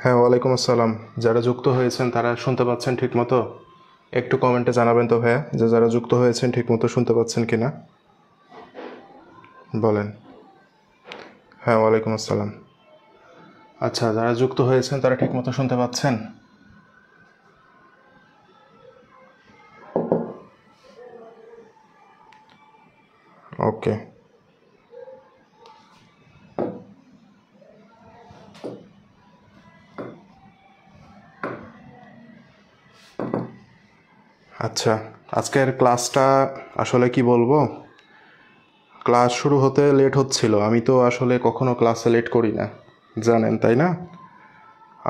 হ্যাঁ, ওয়ালাইকুম আসসালাম। যারা যুক্ত হয়েছেন তারা শুনতে পাচ্ছেন ঠিকমতো? একটু কমেন্টে জানাবেন তো ভাইয়া, যে যারা যুক্ত হয়েছেন ঠিকমতো শুনতে পাচ্ছেন কিনা বলেন। হ্যাঁ, ওয়ালাইকুম আসসালাম। আচ্ছা, যারা যুক্ত হয়েছেন তারা ঠিকমতো শুনতে পাচ্ছেন? ওকে। আচ্ছা, আজকের ক্লাসটা আসলে কি বলবো, ক্লাস শুরু হতে লেট হচ্ছিল। আমি তো আসলে কখনো ক্লাসে লেট করি না, জানেন তাই না?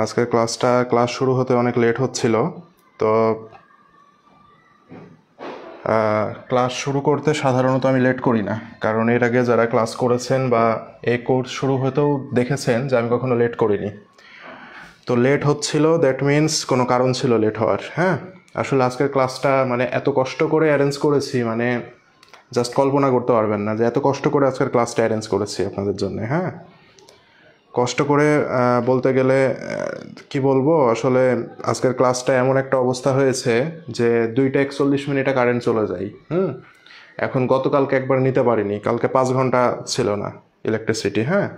আজকের ক্লাস শুরু হতে অনেক লেট হচ্ছিল। তো ক্লাস শুরু করতে সাধারণত আমি লেট করি না, কারণ এর আগে যারা ক্লাস করেছেন বা এই কোর্স শুরু হতেও দেখেছেন যে আমি কখনো লেট করিনি। তো লেট হচ্ছিল, দ্যাট মিন্স কোনো কারণ ছিল লেট হওয়ার। হ্যাঁ, আসলে আজকের ক্লাসটা মানে এত কষ্ট করে অ্যারেঞ্জ করেছি, মানে জাস্ট কল্পনা করতে পারবেন না যে এত কষ্ট করে আজকের ক্লাসটা অ্যারেঞ্জ করেছি আপনাদের জন্য। হ্যাঁ, কষ্ট করে বলতে গেলে কি বলবো, আসলে আজকের ক্লাসটা এমন একটা অবস্থা হয়েছে যে 2টা 41 কারেন্ট চলে যায়। এখন গতকালকে একবার নিতে পারিনি, কালকে 5 ঘন্টা ছিল না ইলেকট্রিসিটি। হ্যাঁ,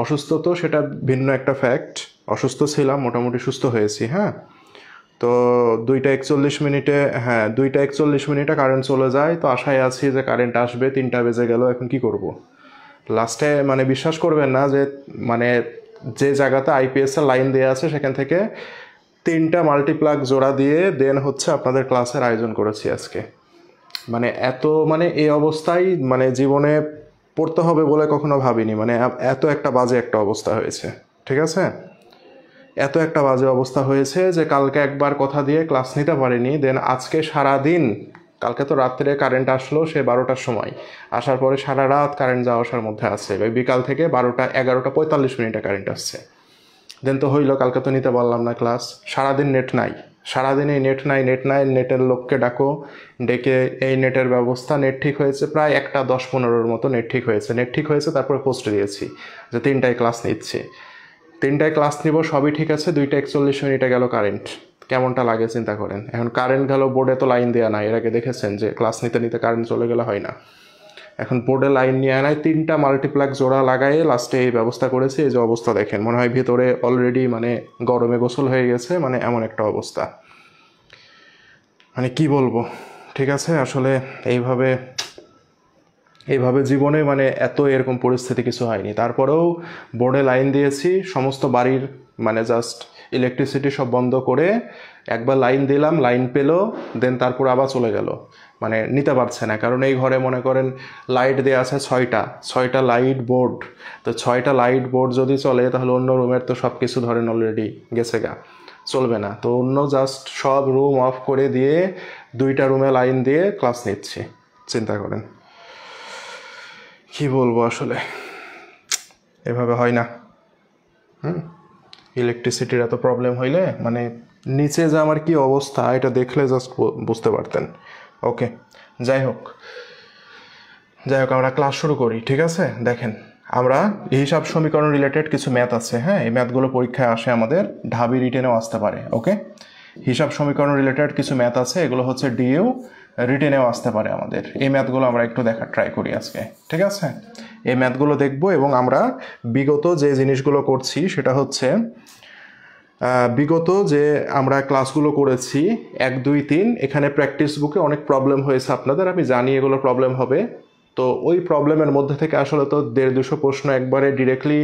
অসুস্থ তো সেটা ভিন্ন একটা ফ্যাক্ট, অসুস্থ ছিলাম, মোটামুটি সুস্থ হয়েছি। হ্যাঁ, তো 2টা 41, হ্যাঁ 2টা 41 কারেন্ট চলে যায়। তো আশায় আছি যে কারেন্ট আসবে, 3টা বেজে গেল, এখন কি করব। লাস্টে মানে বিশ্বাস করবেন না যে মানে যে জায়গাতে আইপিএস এর লাইন দেওয়া আছে সেখান থেকে 3টা মাল্টিপ্লাগ জোড়া দিয়ে দেন হচ্ছে আপনাদের ক্লাসের আয়োজন করেছি আজকে। মানে এত মানে এই অবস্থায় মানে জীবনে পড়তে হবে বলে কখনো ভাবিনি। মানে এত একটা বাজে একটা অবস্থা হয়েছে, ঠিক আছে? এত একটা বাজে অবস্থা হয়েছে যে কালকে একবার কথা দিয়ে ক্লাস নিতে পারিনি, দেন আজকে সারা দিন, কালকে তো রাত্রে কারেন্ট আসলো সে 12টার সময়, আসার পরে সারা রাত কারেন্ট যাওয়া আসার মধ্যে আছে, বিকাল থেকে 11টা 45 কারেন্ট আসছে। দেন তো হইলো, কালকে তো নিতে পারলাম না ক্লাস। সারাদিন নেট নাই, সারাদিন এই নেট নাই, নেটের লোককে ডাকো, ডেকে এই নেটের ব্যবস্থা, নেট ঠিক হয়েছে প্রায় 1:10-15 মতো নেট ঠিক হয়েছে। তারপরে পোস্ট দিয়েছি যে 3টায় ক্লাস নিচ্ছি, 3টায় ক্লাস নিব, সবই ঠিক আছে। 2টা 41 গেল কারেন্ট। কেমনটা লাগে চিন্তা করেন। এখন কারেন্ট গেল, বোর্ডে তো লাইন দেওয়া নাই, এর আগে দেখেছেন যে ক্লাস নিতে নিতে কারেন্ট চলে গেলে হয় না। এখন বোর্ডে লাইন নিয়ে আনায় 3টা মাল্টিপ্লাগ জোড়া লাগাই লাস্টে এই ব্যবস্থা করেছি। এই যে অবস্থা দেখেন, মনে হয় ভিতরে অলরেডি মানে গরমে গোসল হয়ে গেছে, মানে এমন একটা অবস্থা। মানে কি বলবো, ঠিক আছে? আসলে এইভাবে এইভাবে জীবনে মানে এত এরকম পরিস্থিতি কিছু হয়নি। তারপরেও বোর্ডে লাইন দিয়েছি, সমস্ত বাড়ির মানে জাস্ট ইলেকট্রিসিটি সব বন্ধ করে একবার লাইন দিলাম, লাইন পেলো, দেন তারপর আবার চলে গেল। মানে নিতে পারছে না, কারণ এই ঘরে মনে করেন লাইট দেওয়া আছে 6টা লাইট বোর্ড। তো 6টা লাইট বোর্ড যদি চলে তাহলে অন্য রুমের তো সব কিছু ধরেন অলরেডি গেছে গা, চলবে না। তো অন্য জাস্ট সব রুম অফ করে দিয়ে 2টা রুমে লাইন দিয়ে ক্লাস নিচ্ছি, চিন্তা করেন। কি বলবো আসলে, এভাবে হয় না। ইলেকট্রিসিটির এত প্রবলেম হইলে মানে নিচে যে আমার কি অবস্থা এটা দেখলে জাস্ট বুঝতে পারতেন। ওকে, যাই হোক আমরা ক্লাস শুরু করি, ঠিক আছে? দেখেন, আমরা হিসাব সমীকরণ রিলেটেড কিছু ম্যাথ আছে। হ্যাঁ, এই ম্যাথগুলো পরীক্ষায় আসে, আমাদের ঢাবি রিটেনেও আসতে পারে। ওকে, হিসাব সমীকরণ রিলেটেড কিছু ম্যাথ আছে, এগুলো হচ্ছে ডিইউ রিটেনেও আসতে পারে আমাদের। এই ম্যাথগুলো আমরা একটু দেখার ট্রাই করি আজকে, ঠিক আছে? এই ম্যাথগুলো দেখবো এবং আমরা বিগত যে জিনিসগুলো করছি সেটা হচ্ছে বিগত যে আমরা ক্লাসগুলো করেছি 1, 2, 3, এখানে প্র্যাকটিস বুকে অনেক প্রবলেম হয়েছে আপনাদের, আমি জানি এগুলো প্রবলেম হবে। তো ওই প্রবলেমের মধ্যে থেকে আসলে তো 150-200 প্রশ্ন একবারে ডিরেক্টলি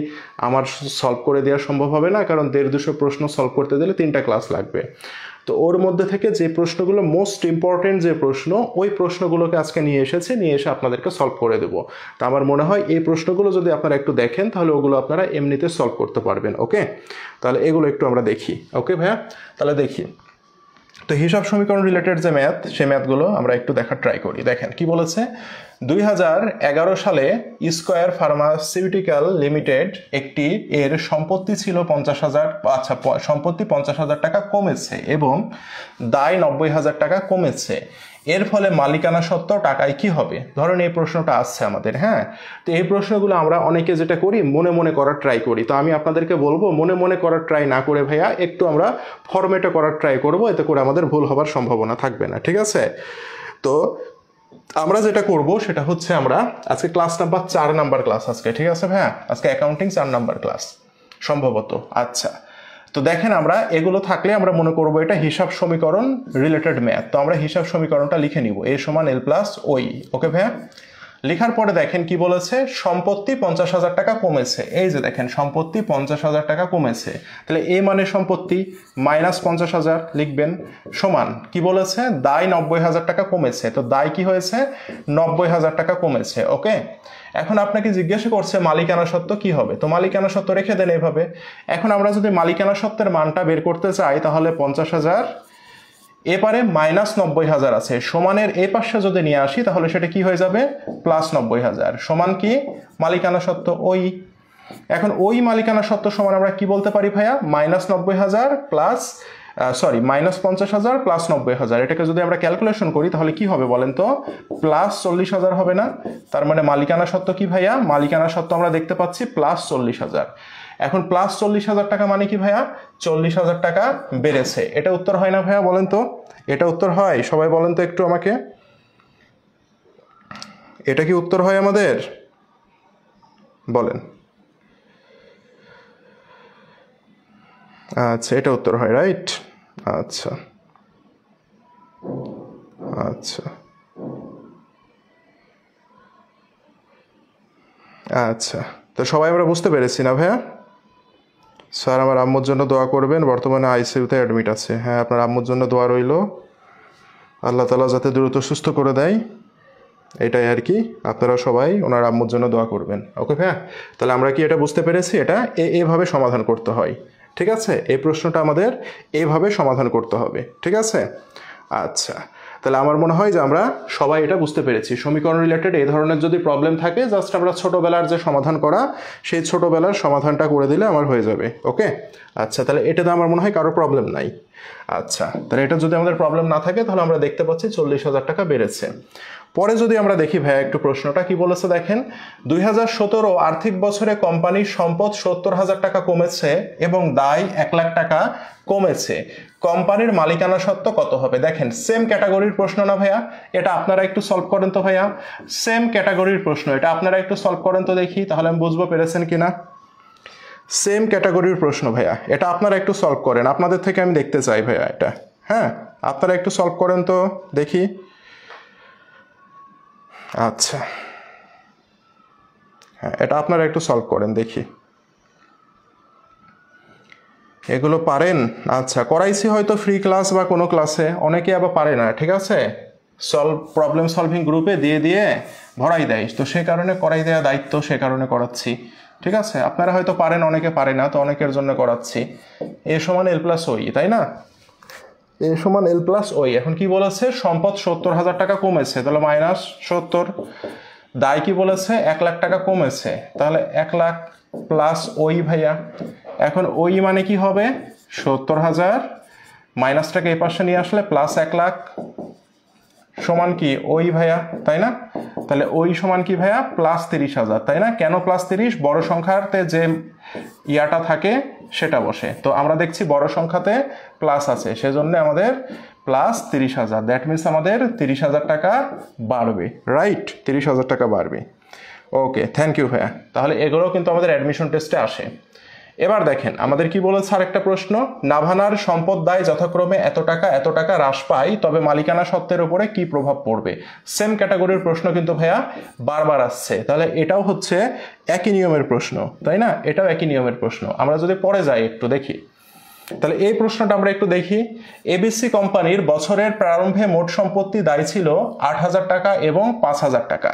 আমার সলভ করে দেওয়া সম্ভব হবে না, কারণ 150-200 প্রশ্ন সলভ করতে দিলে 3টা ক্লাস লাগবে। তো ওর মধ্যে থেকে যে প্রশ্নগুলো মোস্ট ইম্পর্টেন্ট যে প্রশ্ন, ওই প্রশ্নগুলোকে আজকে নিয়ে এসে আপনাদেরকে সলভ করে দেবো। তো আমার মনে হয় এই প্রশ্নগুলো যদি আপনারা একটু দেখেন তাহলে ওগুলো আপনারা এমনিতে সলভ করতে পারবেন। ওকে, তাহলে এগুলো একটু আমরা দেখি। ওকে ভাইয়া, তাহলে দেখি। তো হিসাব সমীকরণ রিলেটেড যে ম্যাথ, সেই ম্যাথগুলো আমরা একটু দেখার ট্রাই করি। দেখেন কি বলেছে, 2011 সালে স্কয়ার ফার্মাসিউটিক্যাল লিমিটেড একটি এর সম্পত্তি ছিল 50,000, আচ্ছা সম্পত্তি 50,000 টাকা কমেছে এবং দায় 90,000 টাকা কমেছে, এর ফলে মালিকানা সত্ত্ব টাকায় কি হবে? ধরেন এই প্রশ্নটা আসছে আমাদের, হ্যাঁ। তো এই প্রশ্নগুলো আমরা অনেকে যেটা করি মনে মনে করার ট্রাই করি, তো আমি আপনাদেরকে বলবো মনে মনে করার ট্রাই না করে ভাইয়া একটু আমরা ফরম্যাটে করার ট্রাই করব, এতে করে আমাদের ভুল হবার সম্ভাবনা থাকবে না, ঠিক আছে? তো আমরা যেটা করব সেটা হচ্ছে আমরা আজকে ক্লাস নাম্বার 4 নাম্বার ক্লাস আজকে, ঠিক আছে ভাইয়া? আজকে অ্যাকাউন্টিং 4 নাম্বার ক্লাস সম্ভবত। আচ্ছা, তো দেখেন আমরা এগুলো থাকলে আমরা মনে করব এটা হিসাব সমীকরণ রিলেটেড ম্যাথ। তো আমরা হিসাব সমীকরণটা লিখে নিব, a সমান l প্লাস ওই। ওকে ভাইয়া? লেখার পরে দেখেন কি বলেছে, সম্পত্তি 50,000 টাকা কমেছে। এই যে দেখেন সম্পত্তি 50,000 টাকা কমেছে, তাহলে এ মানে সম্পত্তি মাইনাস 50,000 লিখবেন, সমান কি বলেছে, দায় 90,000 টাকা কমেছে। তো দায় কি হয়েছে, 90,000 টাকা কমেছে। ওকে, এখন আপনাকে জিজ্ঞাসা করছে মালিকানা সত্ত্ব কি হবে, তো মালিকানা সত্ত্ব রেখে দেন এইভাবে। এখন আমরা যদি মালিকানা সত্ত্বের মানটা বের করতে চাই তাহলে 50,000 এপারে মাইনাস 90,000 আছে, সমানের এই পাশে যদি নিয়ে আসি তাহলে সেটা কি হয়ে যাবে, প্লাস 90,000 সমান কি মালিকানা সত্ত্ব ওই। এখন ওই মালিকানা সত্ত্ব সমান আমরা কি বলতে পারি ভাইয়া, মাইনাস 90,000 প্লাস মাইনাস 50,000 প্লাস 90,000, এটাকে যদি আমরা ক্যালকুলেশন করি তাহলে কি হবে বলেন তো, প্লাস 40,000 হবে না? তার মানে মালিকানা সত্ত্ব কি ভাইয়া, মালিকানা সত্ত্ব আমরা দেখতে পাচ্ছি প্লাস 40,000। এখন প্লাস 40,000 টাকা মানে কি ভাইয়া, 40,000 টাকা বেড়েছে। এটা উত্তর হয় না ভাইয়া, বলেন তো? এটা উত্তর হয়? সবাই বলেন তো একটু আমাকে, এটা কি উত্তর হয় আমাদের? বলেন। আচ্ছা, এটা উত্তর হয়, রাইট? আচ্ছা আচ্ছা আচ্ছা, তো সবাই আমরা বুঝতে পেরেছি না ভাইয়া? স্যার আমার আম্মুর জন্য দোয়া করবেন, বর্তমানে আইসিইউতে অ্যাডমিট আছে। হ্যাঁ, আপনার আম্মুর জন্য দোয়া রইল, আল্লাহ তাআলা যাতে দ্রুত সুস্থ করে দেয়, এটাই আর কি। আপনারা সবাই ওনার আম্মুর জন্য দোয়া করবেন। ওকে ভাইয়া, তাহলে আমরা কি এটা বুঝতে পেরেছি, এটা এভাবে সমাধান করতে হয়, ঠিক আছে? এই প্রশ্নটা আমাদের এইভাবে সমাধান করতে হবে, ঠিক আছে? আচ্ছা, তাহলে আমার মনে হয় যে আমরা সবাই এটা বুঝতে পেরেছি। সমীকরণ রিলেটেড এই ধরনের যদি প্রবলেম থাকে জাস্ট আমরা ছোটোবেলার যে সমাধান করা সেই ছোটোবেলার সমাধানটা করে দিলে আমার হয়ে যাবে। ওকে, আচ্ছা, তাহলে এটাতে আমার মনে হয় কারো প্রবলেম নাই। আচ্ছা, তাহলে এটা যদি আমাদের প্রবলেম না থাকে তাহলে আমরা দেখতে পাচ্ছি 40,000 টাকা বেড়েছে। পরে যদি আমরা দেখি ভাইয়া একটু প্রশ্নটা কি বলেছে দেখেন, 2017 আর্থিক বছরে কোম্পানির সম্পদ 70,000 টাকা কমেছে এবং দায় 1 লাখ টাকা কমেছে, কোম্পানির মালিকানা সত্ত্ব কত হবে? দেখেন সেম ক্যাটাগরির প্রশ্ন না ভাইয়া, এটা আপনারা একটু সলভ করেন তো ভাইয়া, সেম ক্যাটাগরির প্রশ্ন, এটা আপনারা একটু সলভ করেন তো দেখি, তাহলে আমি বুঝবো পেরেছেন কিনা। সেম ক্যাটাগরির প্রশ্ন ভাইয়া, এটা আপনারা একটু সলভ করেন, আপনাদের থেকে আমি দেখতে চাই ভাইয়া এটা। হ্যাঁ, আপনারা একটু সলভ করেন তো দেখি। আচ্ছা, হ্যাঁ, এটা আপনারা একটু সলভ করেন দেখি, এগুলো পারেন? আচ্ছা, করাইছি হয়তো ফ্রি ক্লাস বা কোনো ক্লাসে, অনেকে আবার পারে না, ঠিক আছে? প্রবলেম সলভিং গ্রুপে দিয়ে দিয়ে ভরাই দেয়, তো সে কারণে করাই দেওয়া দায়িত্ব, সে কারণে করাচ্ছি, ঠিক আছে? আপনারা হয়তো পারেন, অনেকে পারে না, তো অনেকের জন্য করাচ্ছি। এ সমান এল প্লাস ওই, তাই না? এ সমান এল প্লাস ওই। এখন কি বলেছে, সম্পদ 70,000 টাকা কমেছে, তাহলে মাইনাস 70। দায় কি বলেছে, 1 লাখ টাকা কমেছে, তাহলে 1 লাখ প্লাস ওই ভাইয়া। এখন ওই মানে কি হবে, 70,000 মাইনাসটাকে এই পাশে নিয়ে আসলে প্লাস 1 লাখ সমান কি ওই ভাইয়া, তাই না? তাহলে ওই সমান কি ভাইয়া, প্লাস 30,000, তাই না? কেন প্লাস 30? বড় সংখ্যাতে যে ইয়াটা থাকে সেটা বসে, তো আমরা দেখছি বড় সংখ্যাতে প্লাস আছে, সেজন্য আমাদের প্লাস 30,000, দ্যাট মিনস আমাদের 30,000 টাকা বাড়বে, রাইট? 30,000 টাকা বাড়বে। ওকে, থ্যাংক ইউ ভাইয়া। তাহলে এগুলো কিন্তু আমাদের অ্যাডমিশন টেস্টে আসে। এবার দেখেন আমাদের কি বলেছে আরেকটা প্রশ্ন, নাভানার সম্পদ দায় যথাক্রমে এত টাকা হ্রাস পায়, তবে মালিকানা সত্ত্বের উপরে কি প্রভাব পড়বে? সেম ক্যাটাগরির প্রশ্ন কিন্তু ভাইয়া বারবার আসছে, তাহলে এটাও হচ্ছে একই নিয়মের প্রশ্ন, তাই না? এটাও একই নিয়মের প্রশ্ন। আমরা যদি পরে যাই একটু দেখি, তাহলে এই প্রশ্নটা আমরা একটু দেখি। এবিসি কোম্পানির বছরের প্রারম্ভে মোট সম্পত্তি দায় ছিল 8,000 টাকা এবং 5,000 টাকা।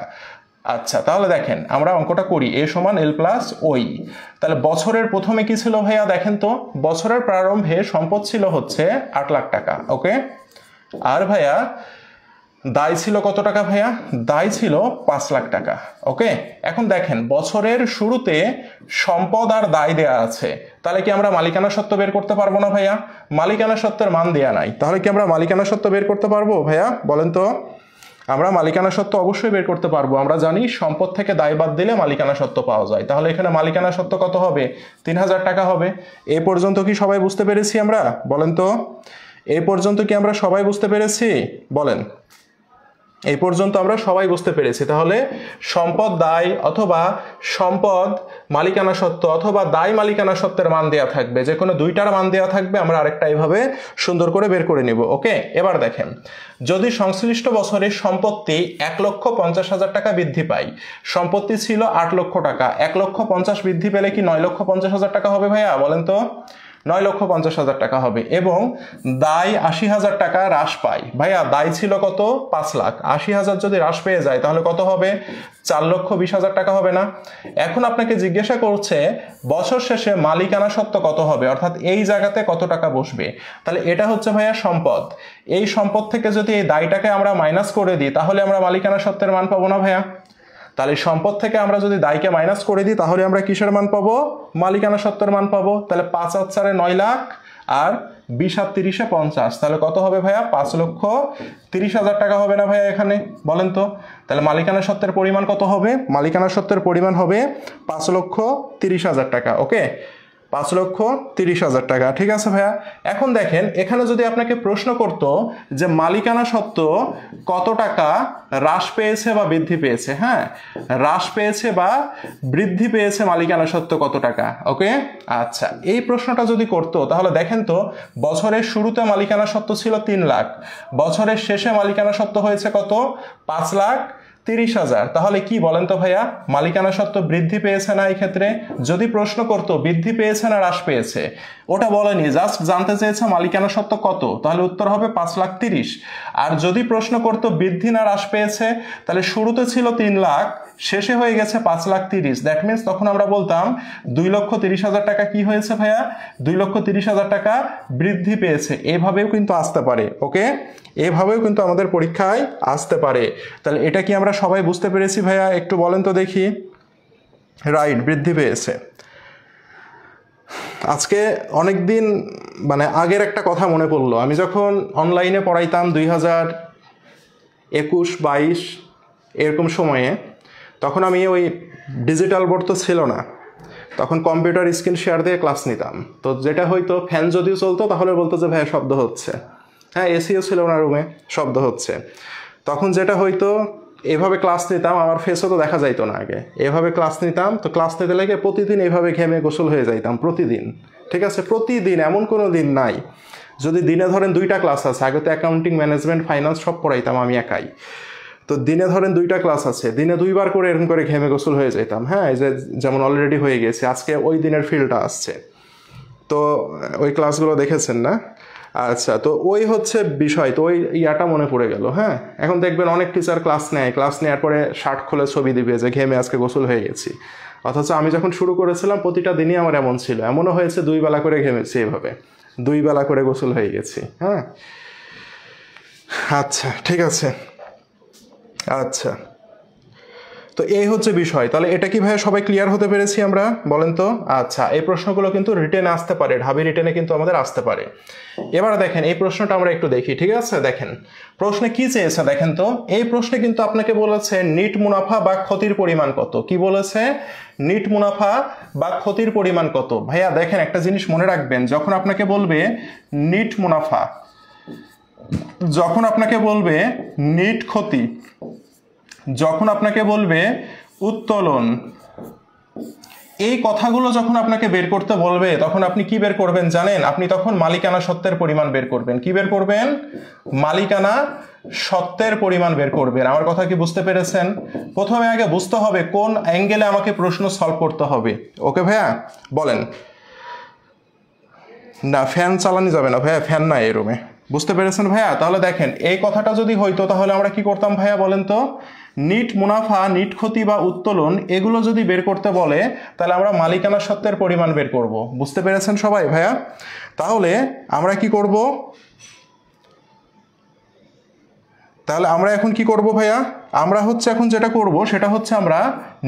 আচ্ছা, তাহলে দেখেন আমরা অঙ্কটা করি, এ সমান এল প্লাস ওই। তাহলে বছরের প্রথমে কি ছিল ভাইয়া, দেখেন তো, বছরের প্রারম্ভে সম্পদ ছিল হচ্ছে 8 লাখ টাকা। ওকে, আর ভাইয়া দায় ছিল কত টাকা ভাইয়া? দায় ছিল 5 লাখ টাকা। ওকে, এখন দেখেন বছরের শুরুতে সম্পদ আর দায় দেয়া আছে, তাহলে কি আমরা মালিকানা সত্ত্ব বের করতে পারবো না ভাইয়া? মালিকানা সত্ত্বের মান দেয়া নাই, তাহলে কি আমরা মালিকানা সত্ত্ব বের করতে পারবো ভাইয়া? বলেন তো। আমরা মালিকানা সত্ত্ব অবশ্যই বের করতে পারবো। আমরা জানি সম্পদ থেকে দায় বাদ দিলে মালিকানা সত্ত্ব পাওয়া যায়। তাহলে এখানে মালিকানা সত্ত্ব কত হবে? 3000 টাকা হবে। এ পর্যন্ত কি সবাই বুঝতে পেরেছি আমরা? বলেন তো, এই পর্যন্ত কি আমরা সবাই বুঝতে পেরেছি? বলেন, এই পর্যন্ত আমরা সবাই বুঝতে পেরেছি। তাহলে সম্পদ দায় অথবা সম্পদ মালিকানা সত্ত্ব অথবা দায় মালিকানা সত্ত্বের মান দেয়া থাকবে, যে কোনো দুইটার মান দেয়া থাকবে, আমরা আরেকটা এইভাবে সুন্দর করে বের করে নিব। ওকে, এবার দেখেন, যদি সংশ্লিষ্ট বছরে সম্পত্তি 1,50,000 টাকা বৃদ্ধি পায়, সম্পত্তি ছিল 8 লক্ষ টাকা, 1,50,000 বৃদ্ধি পেলে কি 9,50,000 টাকা হবে ভাইয়া? বলেন তো। 9,50,000 টাকা হবে। এবং দায় 80,000 টাকা হ্রাস পায়। ভাইয়া দায় ছিল কত? 5 লাখ। 80,000 যদি হ্রাস পেয়ে যায় তাহলে কত হবে? 4,20,000 টাকা হবে না? এখন আপনাকে জিজ্ঞাসা করছে বছর শেষে মালিকানা সত্ত্ব কত হবে, অর্থাৎ এই জায়গাতে কত টাকা বসবে। তাহলে এটা হচ্ছে ভাইয়া সম্পদ। এই সম্পদ থেকে যদি এই দায়টাকে আমরা মাইনাস করে দিই তাহলে আমরা মালিকানা সত্ত্বের মান পাবো না ভাইয়া? তাহলে সম্পদ থেকে আমরা যদি দায়কে মাইনাস করে দিই তাহলে আমরা কিসের মান পাবো? মালিকানা সত্ত্বের মান পাবো। তাহলে 5 আর 4 9 লাখ আর 20 আর 30 50, তাহলে কত হবে ভাইয়া? 5,30,000 টাকা হবে না ভাইয়া এখানে? বলেন তো। তাহলে মালিকানা সত্ত্বের পরিমাণ কত হবে? মালিকানা সত্ত্বের পরিমাণ হবে 5,30,000 টাকা। ওকে, 5,30,000 টাকা। ঠিক আছে ভাইয়া। এখন দেখেন এখানে যদি আপনাকে প্রশ্ন করতো যে মালিকানা সত্ত্ব কত টাকা হ্রাস পেয়েছে বা বৃদ্ধি পেয়েছে, হ্যাঁ, হ্রাস পেয়েছে বা বৃদ্ধি পেয়েছে মালিকানা সত্ত্ব কত টাকা। ওকে, আচ্ছা, এই প্রশ্নটা যদি করতো তাহলে দেখেন তো বছরের শুরুতে মালিকানা সত্ত্ব ছিল 3 লাখ, বছরের শেষে মালিকানা সত্ত্ব হয়েছে কত? 5,30,000। তাহলে কি বলেন তো ভাইয়া, মালিকানা সত্ত্ব বৃদ্ধি পেয়েছে না এই ক্ষেত্রে? যদি প্রশ্ন করতো বৃদ্ধি পেয়েছে না হ্রাস পেয়েছে, ওটা বলেনি, জাস্ট জানতে চেয়েছে মালিকানা সত্ত্ব কত, তাহলে উত্তর হবে 5,30,000। আর যদি প্রশ্ন করতো বৃদ্ধি না হ্রাস পেয়েছে, তাহলে শুরুতে ছিল 3 লাখ, শেষে হয়ে গেছে 5,30,000। দ্যাট মিনস তখন আমরা বলতাম 2,30,000 টাকা কি হয়েছে ভাইয়া? 2,30,000 টাকা বৃদ্ধি পেয়েছে। এভাবেও কিন্তু আসতে পারে। ওকে, এভাবেও কিন্তু আমাদের পরীক্ষায় আসতে পারে। তাহলে এটা কি আমরা সবাই বুঝতে পেরেছি ভাইয়া? একটু বলেন তো দেখি। রাইট, বৃদ্ধি পেয়েছে। আজকে অনেকদিন মানে আগের একটা কথা মনে পড়লো। আমি যখন অনলাইনে পড়াইতাম 2021-22 এরকম সময়ে, তখন আমি ওই ডিজিটাল বোর্ড তো ছিল না, তখন কম্পিউটার স্ক্রিন শেয়ার দিয়ে ক্লাস নিতাম। তো যেটা হয়তো ফ্যান যদিও চলতো তাহলে বলতো যে ভাইয়া শব্দ হচ্ছে, হ্যাঁ এসিও ছিল না রুমে, শব্দ হচ্ছে। তখন যেটা হয়তো এভাবে ক্লাস নিতাম, আমার ফেসও তো দেখা যাইতো না আগে, এভাবে ক্লাস নিতাম। তো ক্লাস নিতে লাগে প্রতিদিন এইভাবে ঘেমে গোসল হয়ে যাইতাম প্রতিদিন। ঠিক আছে, প্রতিদিন, এমন কোনো দিন নাই। যদি দিনে ধরেন 2টা ক্লাস আছে, আগে তো অ্যাকাউন্টিং, ম্যানেজমেন্ট, ফাইন্যান্স সব পড়াইতাম আমি একাই। তো দিনে ধরেন 2টা ক্লাস আছে, দিনে 2বার করে এরকম করে ঘেমে গোসল হয়ে যেতাম। হ্যাঁ, এই যে যেমন অলরেডি হয়ে গেছে, আজকে ওই দিনের ফিলটা আসছে। তো ওই ক্লাসগুলো দেখেছেন না? আচ্ছা, তো ওই হচ্ছে বিষয়। তো ওই ইয়াটা মনে পড়ে গেল। হ্যাঁ, এখন দেখবেন অনেক টিচার ক্লাস নেয়, ক্লাস নেওয়ার পরে শার্ট খুলে ছবি দিবে যে ঘেমে আজকে গোসল হয়ে গেছি। অথচ আমি যখন শুরু করেছিলাম প্রতিটা দিনই আমার এমন ছিল, এমনও হয়েছে 2 বেলা করে ঘেমেছি, এভাবে 2 বেলা করে গোসল হয়ে গেছি। হ্যাঁ, আচ্ছা ঠিক আছে। আচ্ছা, তো এই হচ্ছে বিষয়। তাহলে এটা কি ভাইয়া সবাই ক্লিয়ার হতে পেরেছি আমরা? বলেন তো। আচ্ছা, এই প্রশ্নগুলো কিন্তু রিটেনে আসতে পারে, ঢাবি রিটেনে কিন্তু আমাদের আসতে পারে। এবার দেখেন এই প্রশ্নটা আমরা একটু দেখি। ঠিক আছে, দেখেন প্রশ্নে কি চেয়েছে দেখেন তো। এই প্রশ্নে কিন্তু আপনাকে বলেছে নিট মুনাফা বা ক্ষতির পরিমাণ কত। কি বলেছে? নিট মুনাফা বা ক্ষতির পরিমাণ কত। ভাইয়া দেখেন একটা জিনিস মনে রাখবেন, যখন আপনাকে বলবে নিট মুনাফা, যখন আপনাকে বলবে নিট ক্ষতি, যখন আপনাকে বলবে উত্তোলন, এই কথাগুলো যখন আপনাকে বের করতে বলবে তখন আপনি কি বের করবেন জানেন? আপনি তখন মালিকানা সত্ত্বের পরিমাণ বের করবেন। কি বের করবেন? মালিকানা সত্ত্বের পরিমাণ বের করবেন। আমার কথা কি বুঝতে পেরেছেন? প্রথমে আগে বুঝতে হবে কোন অ্যাঙ্গেলে আমাকে প্রশ্ন সলভ করতে হবে। ওকে ভাইয়া, বলেন। না, ফ্যান চালানো যাবে না ভাইয়া, ফ্যান নাই এই রুমে। বুঝতে পেরেছেন ভাইয়া? তাহলে দেখেন এই কথাটা যদি হইতো তাহলে আমরা কি করতাম ভাইয়া বলেন তো? নিট মুনাফা, নিট ক্ষতি বা উত্তোলন এগুলো যদি বের করতে বলে তাহলে আমরা মালিকানা সত্ত্বের পরিমাণ বের করব। বুঝতে পেরেছেন সবাই ভাইয়া? তাহলে আমরা কি করব? তাহলে আমরা এখন কি করব ভাইয়া, আমরা হচ্ছে এখন যেটা করব সেটা হচ্ছে আমরা